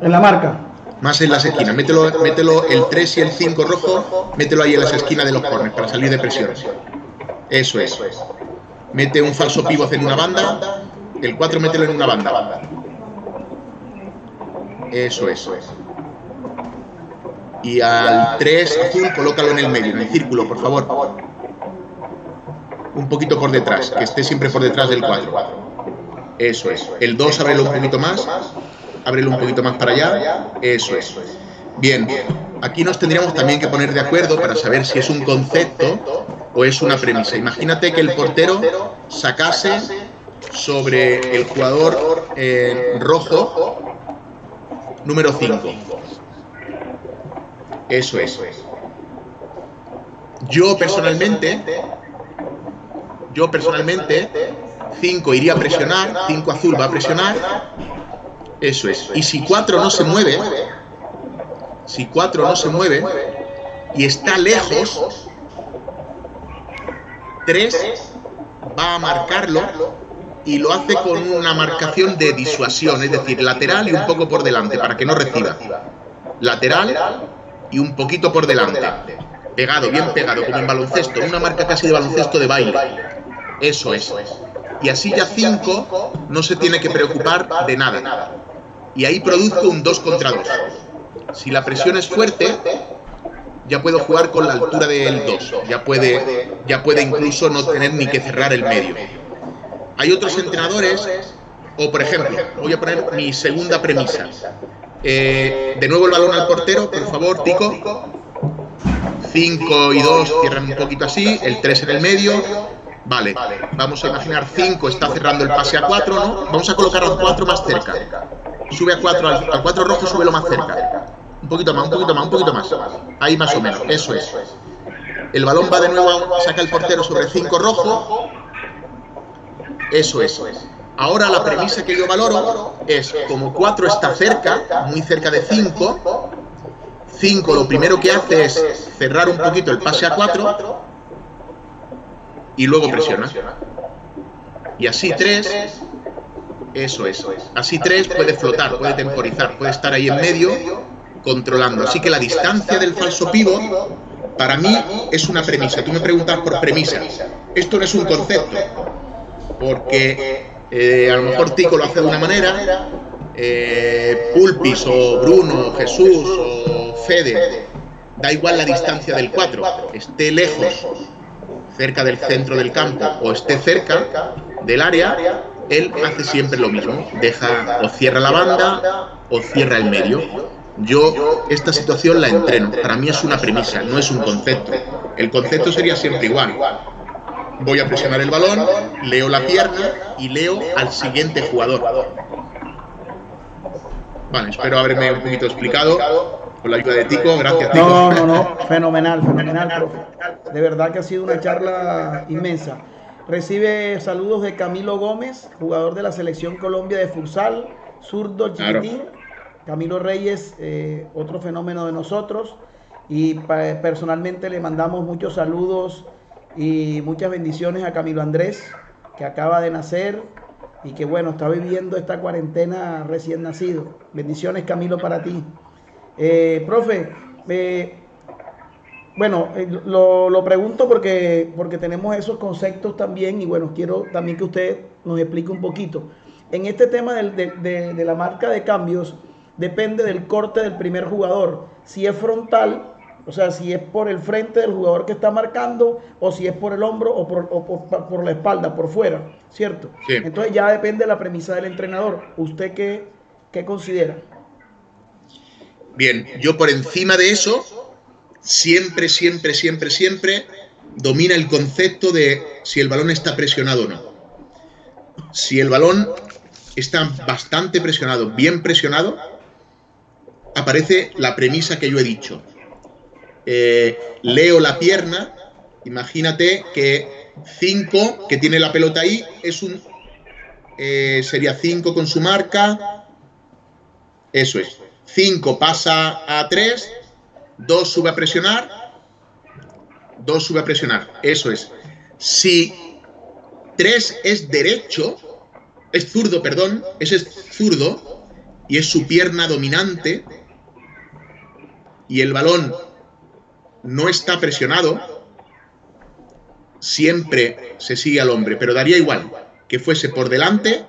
En la marca. Más en las esquinas. Mételo el 3 y el 5 rojo, mételo ahí en las esquinas de los corners para salir de presión. Eso es. Mete un falso pívot en una banda, el 4 mételo en una banda. Eso es. Y al 3 azul colócalo en el medio, en el círculo, por favor. Un poquito por detrás, que esté siempre por detrás del 4. Eso es. El 2 ábrelo un poquito más. Ábrelo un poquito más para allá. Eso es. Bien, aquí nos tendríamos también que poner de acuerdo para saber si es un concepto o es una premisa. Imagínate que el portero sacase sobre el jugador rojo número 5. Eso es. Yo personalmente, 5 iría a presionar, 5 azul va a presionar, eso es. Y si 4 no se mueve, y está lejos, 3 va a marcarlo y lo hace con una marcación de disuasión, es decir, lateral y un poco por delante, para que no reciba. Lateral y un poquito por delante. Pegado, bien pegado, como en baloncesto, una marca casi de baloncesto de baile. Eso es. Y así ya 5 no se tiene que preocupar de nada. Y ahí produzco un 2 contra 2. Si la presión es fuerte, ya puedo jugar con la altura del 2. Ya puede incluso no tener ni que cerrar el medio. Hay otros entrenadores, o por ejemplo, voy a poner mi segunda premisa. De nuevo el balón al portero, por favor, Tico. 5 y 2 cierran un poquito así, el 3 en el medio. Vale, vamos a imaginar 5 está cerrando el pase a 4, ¿no? Vamos a colocar a 4 más cerca. Sube a 4, al 4 rojo, súbelo más cerca. Un poquito más. Ahí más o menos, eso es. El balón va de nuevo, saca el portero sobre 5 rojo. Eso es. Ahora la premisa que yo valoro es, como 4 está cerca, muy cerca de 5, 5 lo primero que hace es cerrar un poquito el pase a 4 y luego presiona. Y así 3, eso es. Así 3 puede flotar, puede temporizar, puede estar ahí en medio controlando. Así que la distancia del falso pívot para mí es una premisa. Tú me preguntas por premisa. Esto no es un concepto, porque a lo mejor Tico lo hace de una manera, Pulpis o Bruno o Jesús o Fede, da igual la distancia del 4, esté lejos, cerca del centro del campo o esté cerca del área, él hace siempre lo mismo, deja o cierra la banda o cierra el medio. Yo esta situación la entreno, para mí es una premisa, no es un concepto. El concepto sería siempre igual. Voy a presionar el balón, leo la pierna y leo al siguiente jugador. Vale, espero haberme un poquito explicado con la ayuda de Tico. Gracias, Tico. No, fenomenal, profe. De verdad que ha sido una charla inmensa. Recibe saludos de Camilo Gómez, jugador de la Selección Colombia de futsal, zurdo chiquitín. Claro. Camilo Reyes, otro fenómeno de nosotros. Y personalmente le mandamos muchos saludos y muchas bendiciones a Camilo Andrés, que acaba de nacer y que bueno, está viviendo esta cuarentena recién nacido. Bendiciones, Camilo, para ti. Profe, bueno, lo pregunto porque tenemos esos conceptos también y bueno, quiero también que usted nos explique un poquito. En este tema de la marca de cambios, depende del corte del primer jugador. Si es frontal, o sea, si es por el frente del jugador que está marcando, o si es por el hombro o por la espalda, por fuera, ¿cierto? Sí. Entonces ya depende de la premisa del entrenador. ¿Usted qué considera? Bien, yo por encima de eso, siempre domina el concepto de si el balón está presionado o no. Si el balón está bastante presionado, bien presionado, aparece la premisa que yo he dicho. Leo la pierna, imagínate que 5, que tiene la pelota ahí, sería 5 con su marca, eso es. 5 pasa a 3, 2 sube a presionar, eso es. Si 3 es zurdo, ese es zurdo y es su pierna dominante y el balón no está presionado, siempre se sigue al hombre, pero daría igual que fuese por delante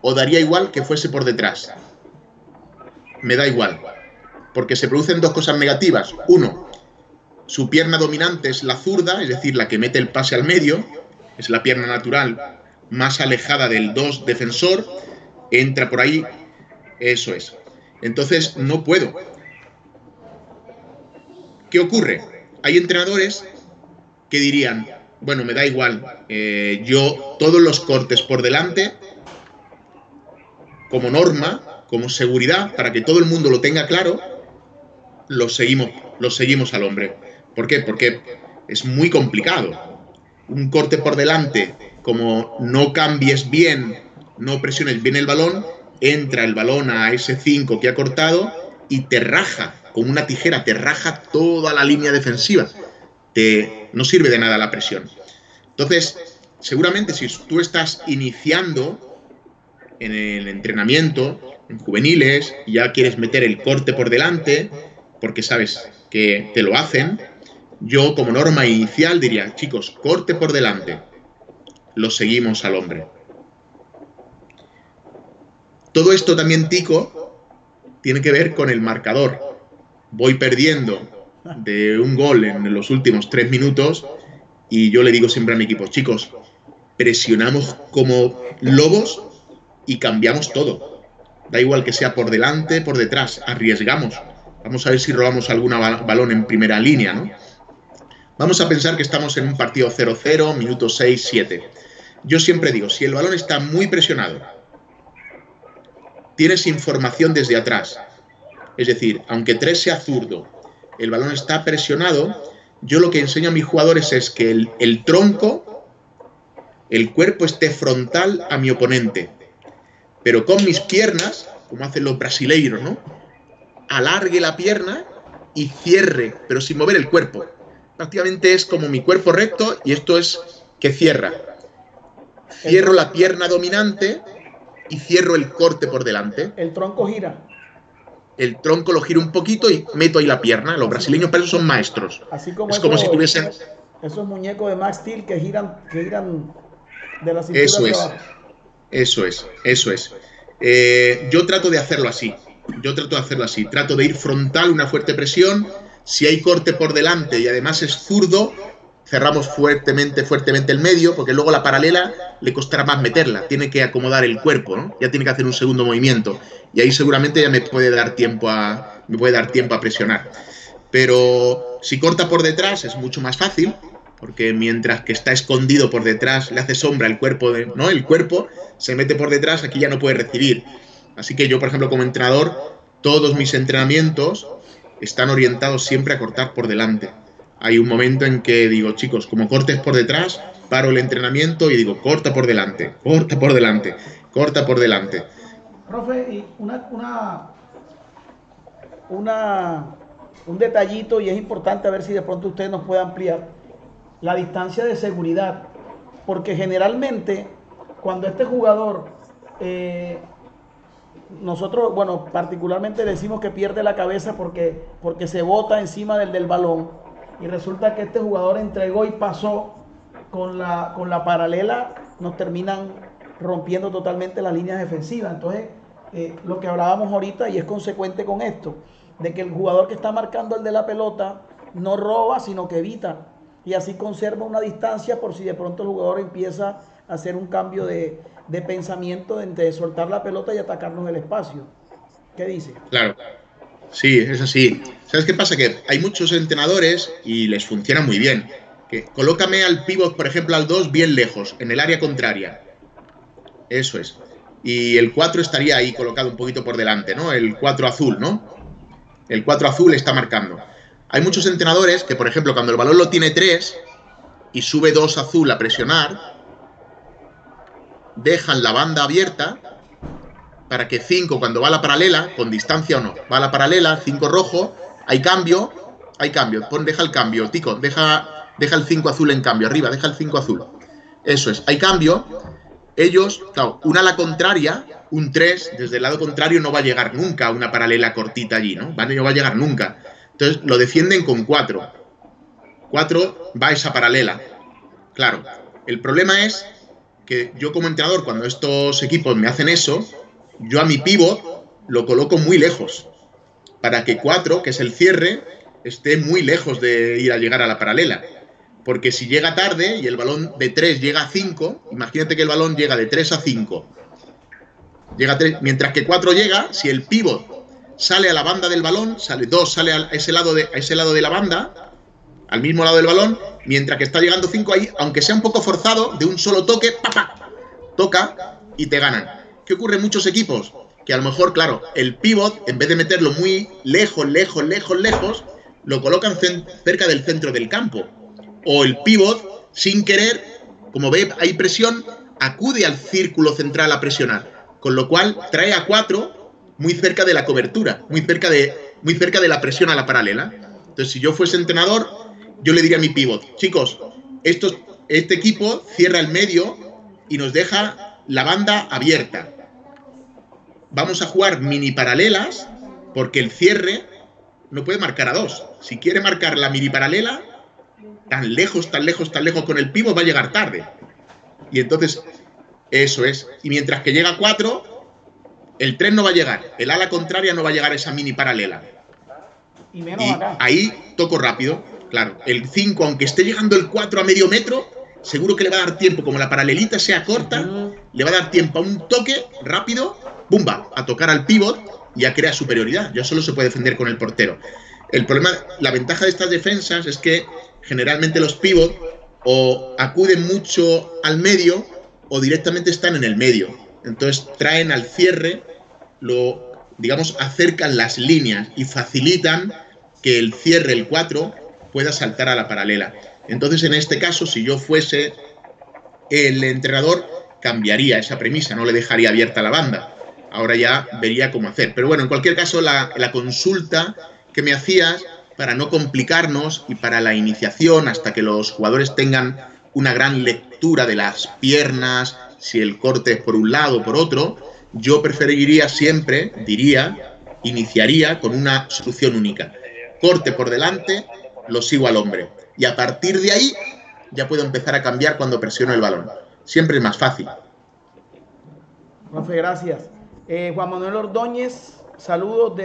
o daría igual que fuese por detrás. Me da igual, porque se producen dos cosas negativas. Uno, su pierna dominante es la zurda, es decir, la que mete el pase al medio, es la pierna natural más alejada del 2 defensor, entra por ahí, eso es. Entonces no puedo. ¿Qué ocurre? Hay entrenadores que dirían, bueno, me da igual, yo todos los cortes por delante, como norma, como seguridad, para que todo el mundo lo tenga claro, los seguimos al hombre. ¿Por qué? Porque es muy complicado. un corte por delante, como no cambies bien, no presiones bien el balón, entra el balón a ese 5 que ha cortado y te raja, con una tijera, te raja toda la línea defensiva. No sirve de nada la presión. Entonces, seguramente si tú estás iniciando en el entrenamiento, en juveniles, y ya quieres meter el corte por delante, porque sabes que te lo hacen, yo como norma inicial diría, chicos, corte por delante, lo seguimos al hombre. Todo esto también, Tico, tiene que ver con el marcador. Voy perdiendo de un gol en los últimos 3 minutos y yo le digo siempre a mi equipo, chicos, presionamos como lobos y cambiamos todo. Da igual que sea por delante, por detrás, arriesgamos. Vamos a ver si robamos algún balón en primera línea, ¿no? Vamos a pensar que estamos en un partido 0-0, minuto 6-7. Yo siempre digo, si el balón está muy presionado, tienes información desde atrás, es decir, aunque 3 sea zurdo, el balón está presionado, yo lo que enseño a mis jugadores es que el tronco, el cuerpo esté frontal a mi oponente, pero con mis piernas, como hacen los brasileiros, ¿no? Alargue la pierna y cierre, pero sin mover el cuerpo. Prácticamente es como mi cuerpo recto y esto es que cierra. Cierro la pierna dominante y cierro el corte por delante. El tronco gira. El tronco lo giro un poquito y meto ahí la pierna. Los brasileños para eso son maestros. Así como es como si tuviesen... Esos muñecos de Max Steel que giran de la cintura hacia abajo. Eso es. Yo trato de hacerlo así. Trato de ir frontal, una fuerte presión. Si hay corte por delante y además es zurdo, cerramos fuertemente el medio, porque luego la paralela le costará más meterla. Tiene que acomodar el cuerpo, ¿no? Ya tiene que hacer un segundo movimiento. Y ahí seguramente ya me puede dar tiempo a presionar. Pero si corta por detrás es mucho más fácil, porque mientras que está escondido por detrás le hace sombra el cuerpo, ¿no? El cuerpo se mete por detrás, aquí ya no puede recibir. Así que yo, por ejemplo, como entrenador, todos mis entrenamientos están orientados siempre a cortar por delante. Hay un momento en que digo, chicos, como cortes por detrás, paro el entrenamiento y digo, corta por delante, corta por delante, corta por delante. Profe, y un detallito, y es importante a ver si de pronto usted nos puede ampliar, la distancia de seguridad, porque generalmente cuando este jugador, nosotros, bueno, particularmente decimos que pierde la cabeza porque se bota encima del balón, y resulta que este jugador entregó y pasó con la paralela, nos terminan rompiendo totalmente las líneas defensivas. Entonces, lo que hablábamos ahorita, y es consecuente con esto, de que el jugador que está marcando el de la pelota no roba, sino que evita, y así conserva una distancia por si de pronto el jugador empieza a hacer un cambio de pensamiento de soltar la pelota y atacarnos en el espacio. ¿Qué dice? Claro, sí, es así. ¿Sabes qué pasa? Que hay muchos entrenadores y les funciona muy bien. Que colócame al pívot, por ejemplo, al 2 bien lejos, en el área contraria. Eso es. Y el 4 estaría ahí colocado un poquito por delante, ¿no? El 4 azul, ¿no? El 4 azul está marcando. Hay muchos entrenadores que, por ejemplo, cuando el balón lo tiene 3 y sube 2 azul a presionar, dejan la banda abierta para que 5, cuando va a la paralela, con distancia o no, va a la paralela, 5 rojo, hay cambio, deja el cambio, Tico, deja el 5 azul en cambio, arriba, deja el 5 azul. Eso es, hay cambio, ellos, claro, una a la contraria, un 3, desde el lado contrario no va a llegar nunca a una paralela cortita allí, ¿no? No va a llegar nunca. Entonces lo defienden con 4. 4 va a esa paralela. Claro, el problema es que yo como entrenador, cuando estos equipos me hacen eso, yo a mi pívot lo coloco muy lejos, para que 4, que es el cierre, esté muy lejos de ir a llegar a la paralela. Porque si llega tarde y el balón de 3 llega a 5, imagínate que el balón llega de 3 a 5. Llega a 3, mientras que 4 llega, si el pívot sale a la banda del balón, sale a ese lado de la banda, al mismo lado del balón, mientras que está llegando 5 ahí, aunque sea un poco forzado, de un solo toque, toca y te ganan. ¿Qué ocurre en muchos equipos? Que a lo mejor, claro, el pívot, en vez de meterlo muy lejos, lo colocan cerca del centro del campo. O el pívot sin querer, como ve hay presión, acude al círculo central a presionar, con lo cual trae a 4 muy cerca de la cobertura, muy cerca de la presión a la paralela. Entonces, si yo fuese entrenador, yo le diría a mi pívot, chicos, este equipo cierra el medio y nos deja la banda abierta. Vamos a jugar mini paralelas porque el cierre no puede marcar a 2. Si quiere marcar la mini paralela, tan lejos con el pívot va a llegar tarde. Y entonces, eso es. Y mientras que llega a 4, el 3 no va a llegar. El ala contraria no va a llegar a esa mini paralela. Y menos acá. Ahí toco rápido. Claro, el 5, aunque esté llegando el 4 a medio metro, seguro que le va a dar tiempo, como la paralelita sea corta, le va a dar tiempo a un toque rápido, ¡bumba!, a tocar al pívot y a crear superioridad. Ya solo se puede defender con el portero. El problema, la ventaja de estas defensas es que generalmente los pívot o acuden mucho al medio o directamente están en el medio. Entonces traen al cierre, digamos, acercan las líneas y facilitan que el cierre, el 4, pueda saltar a la paralela. Entonces, en este caso, si yo fuese el entrenador, cambiaría esa premisa, no le dejaría abierta la banda. Ahora ya vería cómo hacer. Pero bueno, en cualquier caso, la consulta que me hacías, para no complicarnos y para la iniciación, hasta que los jugadores tengan una gran lectura de las piernas, si el corte es por un lado o por otro, yo preferiría siempre, iniciaría con una solución única. Corte por delante, lo sigo al hombre. Y a partir de ahí ya puedo empezar a cambiar cuando presiono el balón. Siempre es más fácil. Profe, gracias. Juan Manuel Ordóñez, saludos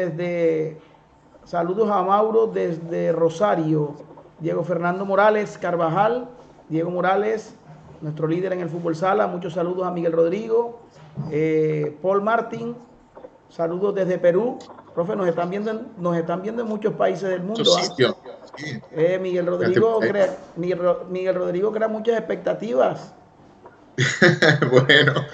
a Mauro desde Rosario. Diego Fernando Morales Carvajal, Diego Morales, nuestro líder en el fútbol sala. Muchos saludos a Miguel Rodrigo. Paul Martín, saludos desde Perú. Profe, nos están viendo en muchos países del mundo. Sí. Miguel Rodrigo crea muchas expectativas. Bueno,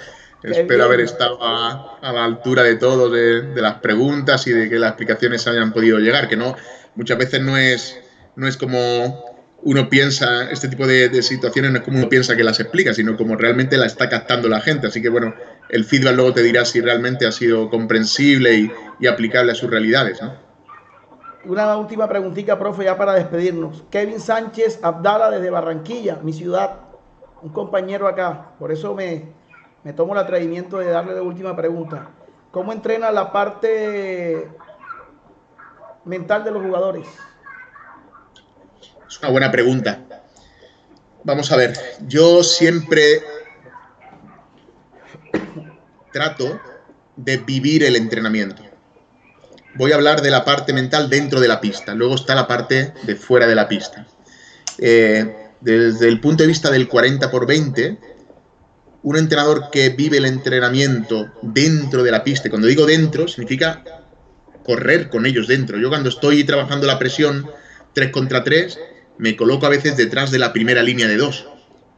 espero haber estado a la altura de todo, de las preguntas y de que las explicaciones hayan podido llegar, que no, muchas veces no es como uno piensa, este tipo de situaciones no es como uno piensa que las explica, sino como realmente la está captando la gente. Así que bueno, el feedback luego te dirá si realmente ha sido comprensible y aplicable a sus realidades, ¿no? Una última preguntita, profe, ya para despedirnos. Kevin Sánchez Abdala desde Barranquilla, mi ciudad, un compañero acá. Por eso me tomo el atrevimiento de darle la última pregunta. ¿Cómo entrena la parte mental de los jugadores? Es una buena pregunta. Vamos a ver, yo siempre trato de vivir el entrenamiento. Voy a hablar de la parte mental dentro de la pista, luego está la parte de fuera de la pista. Desde el punto de vista del 40×20, un entrenador que vive el entrenamiento dentro de la pista, y cuando digo dentro, significa correr con ellos dentro. Yo cuando estoy trabajando la presión 3 contra 3, me coloco a veces detrás de la primera línea de 2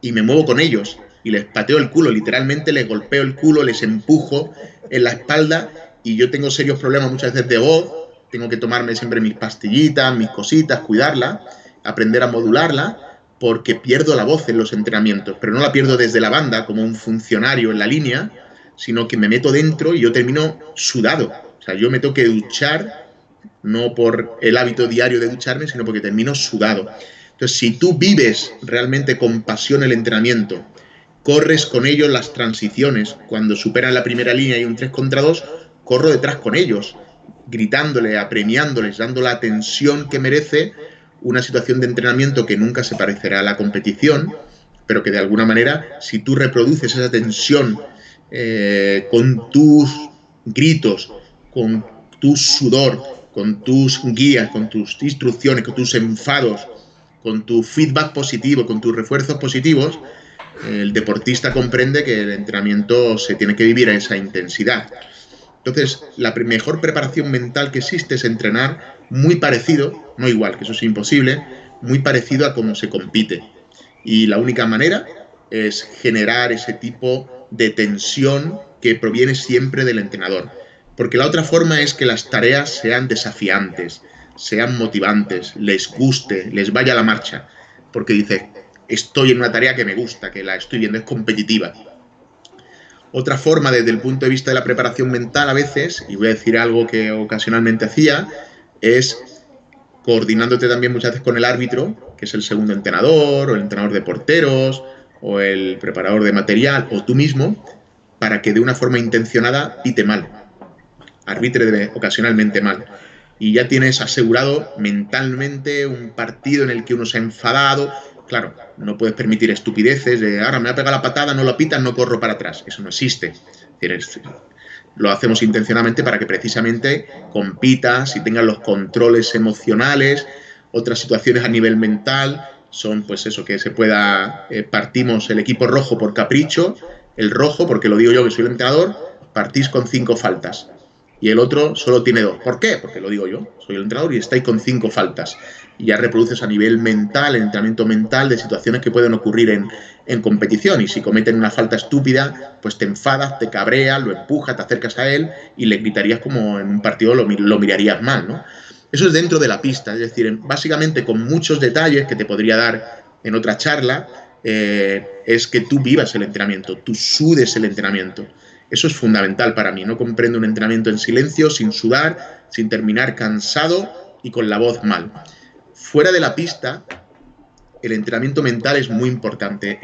y me muevo con ellos y les pateo el culo, literalmente les golpeo el culo, les empujo en la espalda. Y yo tengo serios problemas muchas veces de voz, tengo que tomarme siempre mis pastillitas, mis cositas, cuidarla, aprender a modularla, porque pierdo la voz en los entrenamientos, pero no la pierdo desde la banda como un funcionario en la línea, sino que me meto dentro y yo termino sudado. O sea, yo me tengo que duchar, no por el hábito diario de ducharme, sino porque termino sudado. Entonces, si tú vives realmente con pasión el entrenamiento, corres con ellos las transiciones, cuando superan la primera línea y un 3 contra 2, corro detrás con ellos, gritándole, apremiándoles, dando la atención que merece una situación de entrenamiento que nunca se parecerá a la competición, pero que de alguna manera, si tú reproduces esa tensión con tus gritos, con tu sudor, con tus guías, con tus instrucciones, con tus enfados, con tu feedback positivo, con tus refuerzos positivos, el deportista comprende que el entrenamiento se tiene que vivir a esa intensidad. Entonces, la mejor preparación mental que existe es entrenar muy parecido, no igual, que eso es imposible, muy parecido a cómo se compite. Y la única manera es generar ese tipo de tensión que proviene siempre del entrenador. Porque la otra forma es que las tareas sean desafiantes, sean motivantes, les guste, les vaya la marcha. Porque dices, estoy en una tarea que me gusta, que la estoy viendo, es competitiva. Otra forma, desde el punto de vista de la preparación mental a veces, y voy a decir algo que ocasionalmente hacía, es coordinándote también muchas veces con el árbitro, que es el segundo entrenador, o el entrenador de porteros, o el preparador de material, o tú mismo, para que de una forma intencionada pite mal, arbitre ocasionalmente mal. Y ya tienes asegurado mentalmente un partido en el que uno se ha enfadado. Claro, no puedes permitir estupideces de ahora me ha pegado la patada, no lo pitas, no corro para atrás. Eso no existe. Lo hacemos intencionadamente para que precisamente compitas y tengas los controles emocionales. Otras situaciones a nivel mental son pues eso, que se pueda, partimos el equipo rojo por capricho, el rojo, porque lo digo yo que soy el entrenador, partís con 5 faltas. Y el otro solo tiene 2. ¿Por qué? Porque lo digo yo, soy el entrenador y estáis con 5 faltas. Y ya reproduces a nivel mental, el entrenamiento mental de situaciones que pueden ocurrir en competición. Y si cometen una falta estúpida, pues te enfadas, te cabreas, lo empujas, te acercas a él y le gritarías como en un partido lo mirarías mal, ¿no? Eso es dentro de la pista, es decir, básicamente con muchos detalles que te podría dar en otra charla, es que tú vivas el entrenamiento, tú sudes el entrenamiento. Eso es fundamental para mí. No comprendo un entrenamiento en silencio, sin sudar, sin terminar cansado y con la voz mal. Fuera de la pista, el entrenamiento mental es muy importante.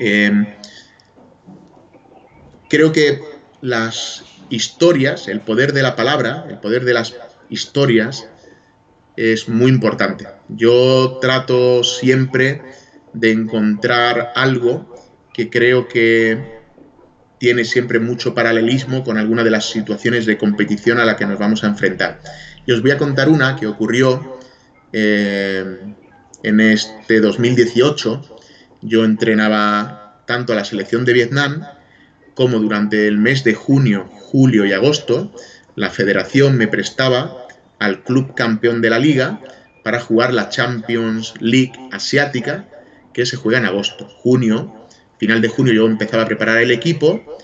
Creo que las historias, el poder de la palabra, el poder de las historias es muy importante. Yo trato siempre de encontrar algo que creo que tiene siempre mucho paralelismo con alguna de las situaciones de competición a la que nos vamos a enfrentar. Y os voy a contar una que ocurrió en este 2018. Yo entrenaba tanto a la selección de Vietnam como durante el mes de junio, julio y agosto, la federación me prestaba al club campeón de la liga para jugar la Champions League asiática, que se juega en agosto. Junio, final de junio, yo empezaba a preparar el equipo,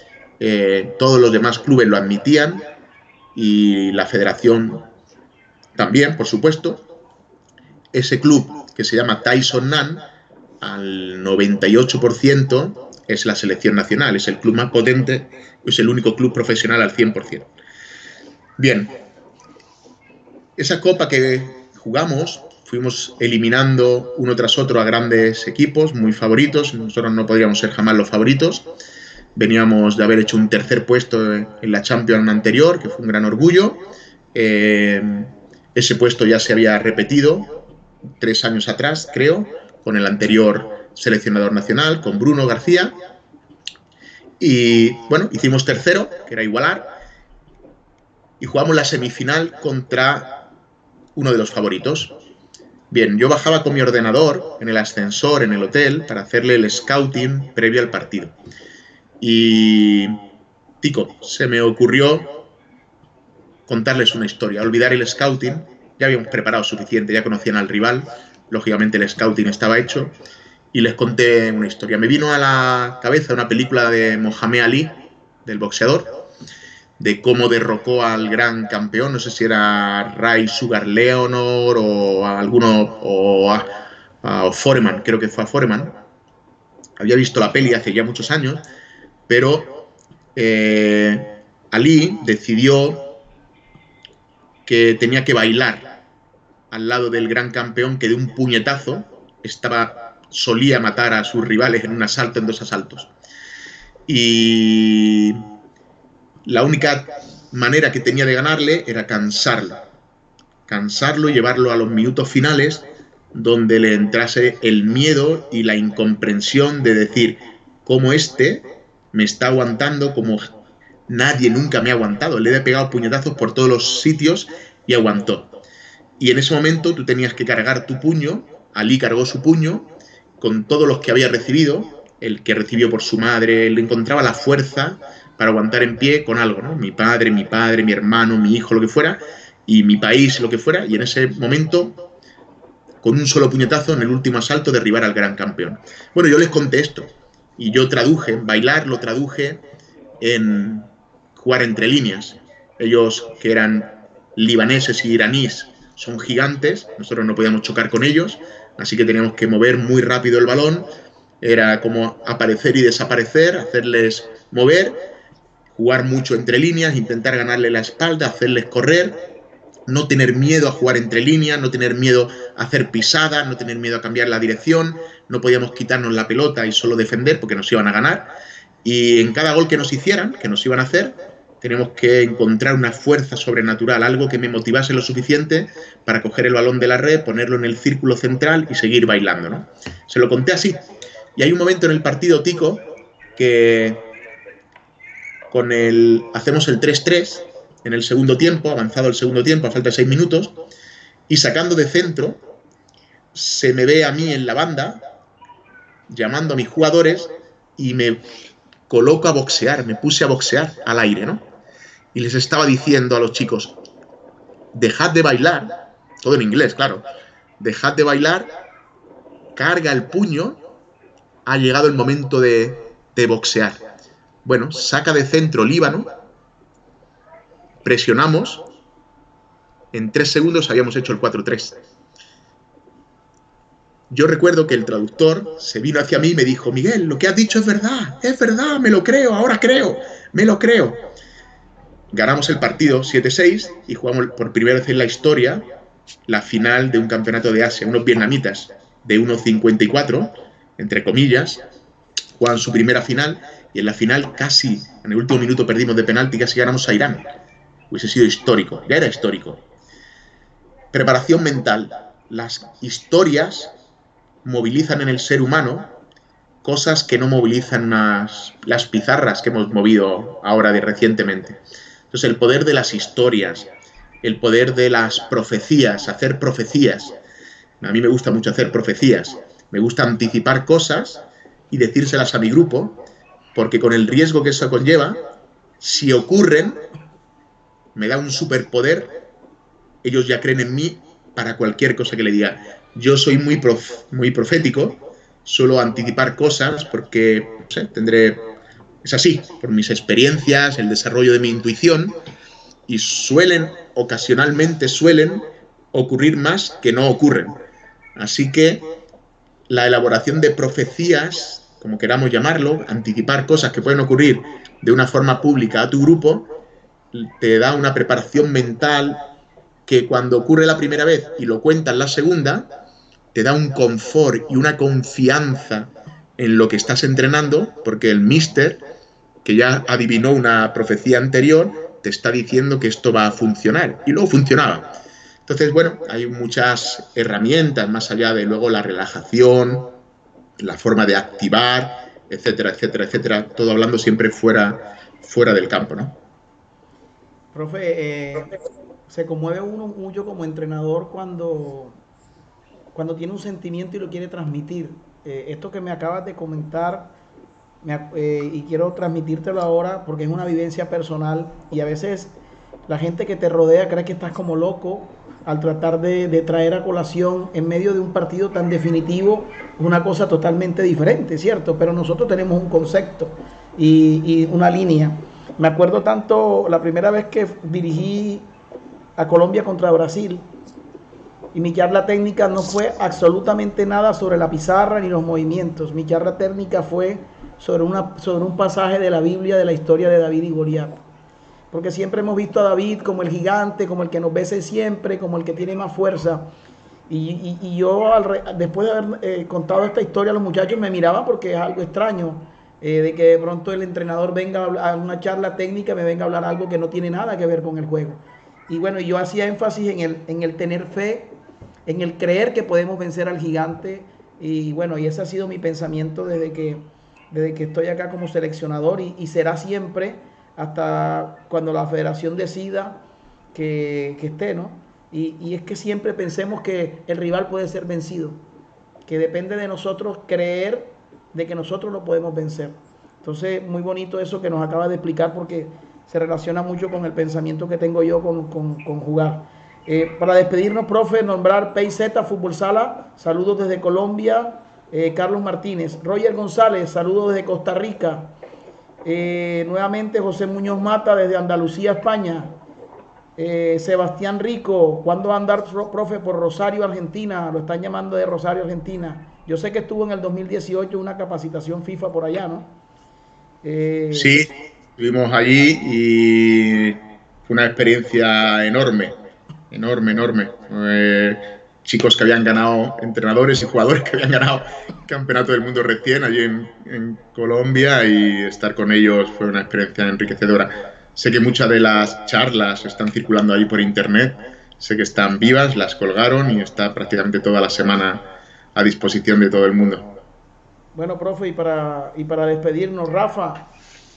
todos los demás clubes lo admitían y la federación también, por supuesto. Ese club, que se llama Tyson Nan, al 98% es la selección nacional, es el club más potente, es el único club profesional al 100%. Bien, esa copa que jugamos, fuimos eliminando uno tras otro a grandes equipos, muy favoritos. Nosotros no podríamos ser jamás los favoritos. Veníamos de haber hecho un tercer puesto en la Champions anterior, que fue un gran orgullo. Ese puesto ya se había repetido 3 años atrás, creo, con el anterior seleccionador nacional, con Bruno García. Y bueno, hicimos tercero, que era igualar, y jugamos la semifinal contra uno de los favoritos. Bien, yo bajaba con mi ordenador en el ascensor, en el hotel, para hacerle el scouting previo al partido. Y, tico, se me ocurrió contarles una historia, olvidar el scouting. Ya habíamos preparado suficiente, ya conocían al rival, lógicamente el scouting estaba hecho, y les conté una historia. Me vino a la cabeza una película de Mohamed Ali, del boxeador, de cómo derrocó al gran campeón, no sé si era Ray Sugar Leonor o a alguno, o Foreman, creo que fue a Foreman. Había visto la peli hace ya muchos años, pero Ali decidió que tenía que bailar al lado del gran campeón, que de un puñetazo solía matar a sus rivales en un asalto, en 2 asaltos. Y la única manera que tenía de ganarle era cansarlo y llevarlo a los minutos finales, donde le entrase el miedo y la incomprensión de decir cómo este me está aguantando como nadie nunca me ha aguantado. Le he pegado puñetazos por todos los sitios y aguantó. Y en ese momento tú tenías que cargar tu puño. Ali cargó su puño con todos los que había recibido. El que recibió por su madre, le encontraba la fuerza para aguantar en pie con algo, ¿no? Mi padre, mi hermano, mi hijo, lo que fuera, y mi país, lo que fuera, y en ese momento, con un solo puñetazo, en el último asalto, derribar al gran campeón. Bueno, yo les conté esto, y yo traduje, bailar lo traduje en jugar entre líneas. Ellos, que eran libaneses y iraníes, son gigantes, nosotros no podíamos chocar con ellos, así que teníamos que mover muy rápido el balón, Era como aparecer y desaparecer, hacerles mover, jugar mucho entre líneas, intentar ganarle la espalda, hacerles correr, no tener miedo a jugar entre líneas, no tener miedo a hacer pisadas, no tener miedo a cambiar la dirección, no podíamos quitarnos la pelota y solo defender porque nos iban a ganar. Y en cada gol que nos hicieran, que nos iban a hacer, teníamos que encontrar una fuerza sobrenatural, algo que me motivase lo suficiente para coger el balón de la red, ponerlo en el círculo central y seguir bailando, ¿no? Se lo conté así. Y hay un momento en el partido, Tico, que hacemos el 3-3 en el segundo tiempo, avanzado el segundo tiempo, a falta de 6 minutos, y sacando de centro, se me ve a mí en la banda, llamando a mis jugadores, y me coloco a boxear, me puse a boxear al aire, ¿no? Y les estaba diciendo a los chicos, dejad de bailar, todo en inglés, claro, dejad de bailar, carga el puño, ha llegado el momento de boxear. Bueno, saca de centro Líbano, presionamos, en 3 segundos habíamos hecho el 4-3. Yo recuerdo que el traductor se vino hacia mí y me dijo, Miguel, lo que has dicho es verdad, me lo creo, ahora creo, me lo creo. Ganamos el partido 7-6 y jugamos por primera vez en la historia la final de un campeonato de Asia. Unos vietnamitas de 1,54, entre comillas, juegan su primera final y en la final casi, en el último minuto perdimos de penalti, casi ganamos a Irán. Hubiese sido histórico, ya era histórico. Preparación mental. Las historias movilizan en el ser humano cosas que no movilizan las pizarras que hemos movido ahora recientemente. Entonces, el poder de las historias, el poder de las profecías, hacer profecías. A mí me gusta mucho hacer profecías. Me gusta anticipar cosas y decírselas a mi grupo, porque con el riesgo que eso conlleva, si ocurren, me da un superpoder, ellos ya creen en mí para cualquier cosa que le diga. Yo soy muy profético, suelo anticipar cosas porque no sé, es así, por mis experiencias, el desarrollo de mi intuición, y ocasionalmente suelen ocurrir más que no ocurren. Así que la elaboración de profecías, como queramos llamarlo, anticipar cosas que pueden ocurrir de una forma pública a tu grupo, te da una preparación mental que cuando ocurre la primera vez y lo cuentas la segunda, te da un confort y una confianza en lo que estás entrenando, porque el míster, que ya adivinó una profecía anterior, te está diciendo que esto va a funcionar. Y luego funcionaba. Entonces, bueno, hay muchas herramientas más allá de luego la relajación, la forma de activar, etcétera, etcétera, etcétera. Todo hablando siempre fuera del campo, ¿no? Profe, se conmueve uno mucho como entrenador cuando tiene un sentimiento y lo quiere transmitir. Esto que me acabas de comentar, y quiero transmitírtelo ahora porque es una vivencia personal y a veces la gente que te rodea cree que estás como loco al tratar de traer a colación en medio de un partido tan definitivo una cosa totalmente diferente, ¿cierto? Pero nosotros tenemos un concepto y una línea. Me acuerdo tanto la primera vez que dirigí a Colombia contra Brasil, y mi charla técnica no fue absolutamente nada sobre la pizarra ni los movimientos. Mi charla técnica fue sobre un pasaje de la Biblia, de la historia de David y Goliat. Porque siempre hemos visto a David como el gigante, como el que nos vence siempre, como el que tiene más fuerza. Y yo, después de haber contado esta historia, los muchachos me miraban porque es algo extraño, de que de pronto el entrenador venga a una charla técnica, me venga a hablar algo que no tiene nada que ver con el juego. Y bueno, yo hacía énfasis en el tener fe, en el creer que podemos vencer al gigante. Y bueno, y ese ha sido mi pensamiento desde que estoy acá como seleccionador, y será siempre hasta cuando la federación decida que esté, ¿no? Y es que siempre pensemos que el rival puede ser vencido, que depende de nosotros creer de que nosotros lo podemos vencer. Entonces, muy bonito eso que nos acaba de explicar, porque se relaciona mucho con el pensamiento que tengo yo con jugar. Para despedirnos, profe, nombrar PIZ Fútbol Sala, saludos desde Colombia. Carlos Martínez. Roger González, saludos desde Costa Rica. Nuevamente José Muñoz Mata desde Andalucía, España. Sebastián Rico, ¿cuándo va a andar, profe, por Rosario, Argentina? Lo están llamando de Rosario, Argentina. Yo sé que estuvo en el 2018 una capacitación FIFA por allá, ¿no? Sí, estuvimos allí y fue una experiencia enorme, enorme, enorme. Chicos que habían ganado, entrenadores y jugadores que habían ganado campeonato del mundo recién allí en Colombia, y estar con ellos fue una experiencia enriquecedora. Sé que muchas de las charlas están circulando ahí por internet, sé que están vivas, las colgaron y está prácticamente toda la semana a disposición de todo el mundo. Bueno, profe, y para despedirnos, Rafa,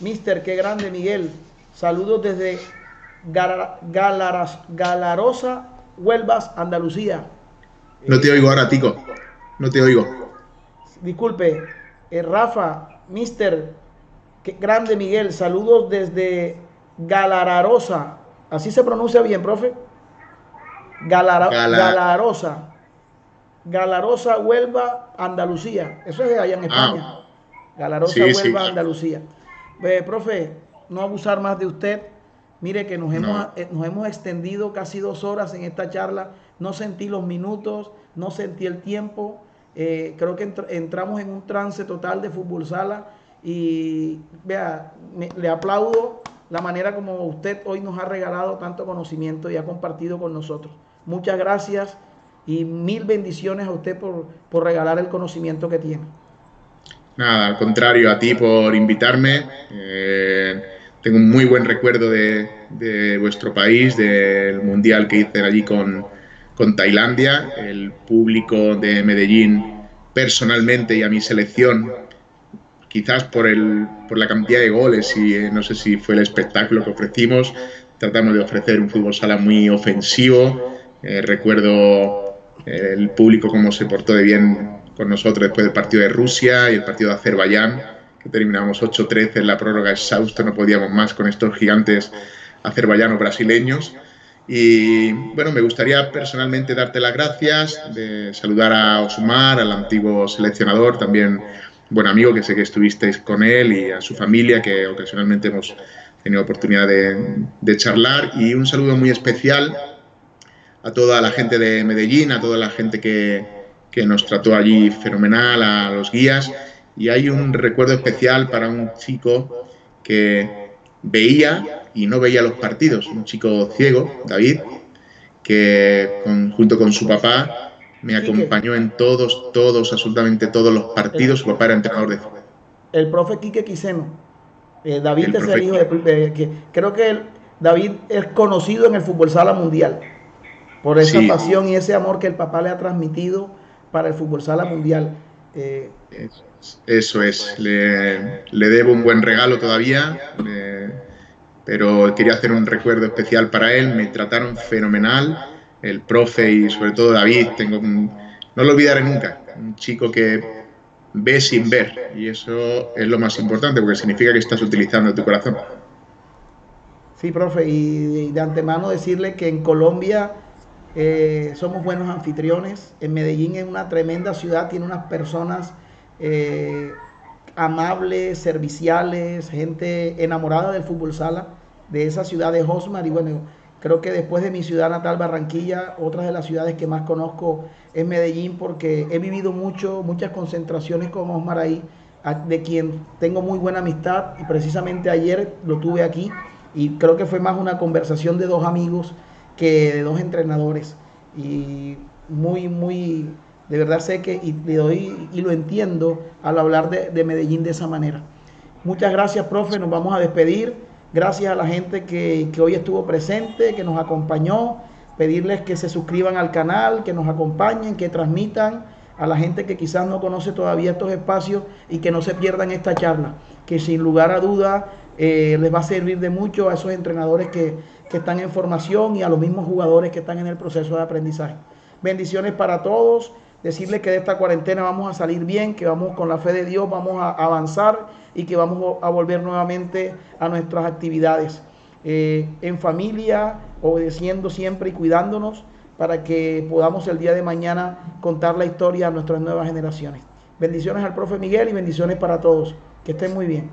Mister, qué grande, Miguel. Saludos desde Galarosa, Huelvas, Andalucía. No te Eh, oigo ahora, Tico, no te oigo. disculpe, Rafa, Mister, qué grande, Miguel. Saludos desde Galararosa. ¿Así se pronuncia bien, profe? Gala. Galarosa. Galarosa, Huelva, Andalucía. Eso es de allá en España. Ah, Galarosa, sí, sí, Huelva, claro. Andalucía. Profe, no abusar más de usted. Mire que No, nos hemos extendido casi 2 horas en esta charla. No sentí los minutos, no sentí el tiempo. Creo que entramos en un trance total de fútbol sala. Y vea, le aplaudo la manera como usted hoy nos ha regalado tanto conocimiento y ha compartido con nosotros. Muchas gracias y mil bendiciones a usted por regalar el conocimiento que tiene. nada, al contrario, a ti por invitarme. Tengo un muy buen recuerdo de vuestro país, del mundial que hice allí con Tailandia, el público de Medellín personalmente y a mi selección, quizás por la cantidad de goles y no sé si fue el espectáculo que ofrecimos. Tratamos de ofrecer un fútbol sala muy ofensivo. Recuerdo el público cómo se portó de bien con nosotros después del partido de Rusia y el partido de Azerbaiyán, que terminamos 8-13 en la prórroga, exhausto, no podíamos más con estos gigantes azerbaiyanos brasileños. Y bueno, me gustaría personalmente darte las gracias, de saludar a Osmar, al antiguo seleccionador, también buen amigo, que sé que estuvisteis con él, y a su familia, que ocasionalmente hemos tenido oportunidad de charlar. Y un saludo muy especial a toda la gente de Medellín, a toda la gente que nos trató allí fenomenal, a los guías. Y hay un recuerdo especial para un chico que veía y no veía los partidos, un chico ciego, David, que junto con su papá me Quique, acompañó en todos, absolutamente todos los el, partidos. Su papá era entrenador de el profe Quique Quiseno. David el es el profe. hijo que creo que David es conocido en el fútbol sala mundial por esa Sí, pasión y ese amor que el papá le ha transmitido para el fútbol sala mundial. Eh, eso es. Le debo un buen regalo todavía, pero quería hacer un recuerdo especial para él. Me trataron fenomenal, el profe y sobre todo David. No lo olvidaré nunca. Un chico que ve sin ver, y eso es lo más importante porque significa que estás utilizando tu corazón. sí, profe, y de antemano decirle que en Colombia somos buenos anfitriones. En Medellín es una tremenda ciudad, tiene unas personas eh, amables, serviciales, gente enamorada del fútbol sala, de esa ciudad de Josmar. Y bueno, creo que después de mi ciudad natal, Barranquilla, otra de las ciudades que más conozco es Medellín, porque he vivido muchas concentraciones con Osmar ahí, de quien tengo muy buena amistad, y precisamente ayer lo tuve aquí, y creo que fue más una conversación de dos amigos que de dos entrenadores. Y muy, de verdad sé que y le doy y lo entiendo al hablar de Medellín de esa manera. Muchas gracias, profe, nos vamos a despedir. Gracias a la gente que hoy estuvo presente, que nos acompañó. Pedirles que se suscriban al canal, que nos acompañen, que transmitan a la gente que quizás no conoce todavía estos espacios, y que no se pierdan esta charla, que sin lugar a duda les va a servir de mucho a esos entrenadores que están en formación y a los mismos jugadores que están en el proceso de aprendizaje. Bendiciones para todos. Decirles que de esta cuarentena vamos a salir bien, que vamos con la fe de Dios, vamos a avanzar y que vamos a volver nuevamente a nuestras actividades en familia, obedeciendo siempre y cuidándonos, para que podamos el día de mañana contar la historia a nuestras nuevas generaciones. Bendiciones al profe Miguel y bendiciones para todos. Que estén muy bien.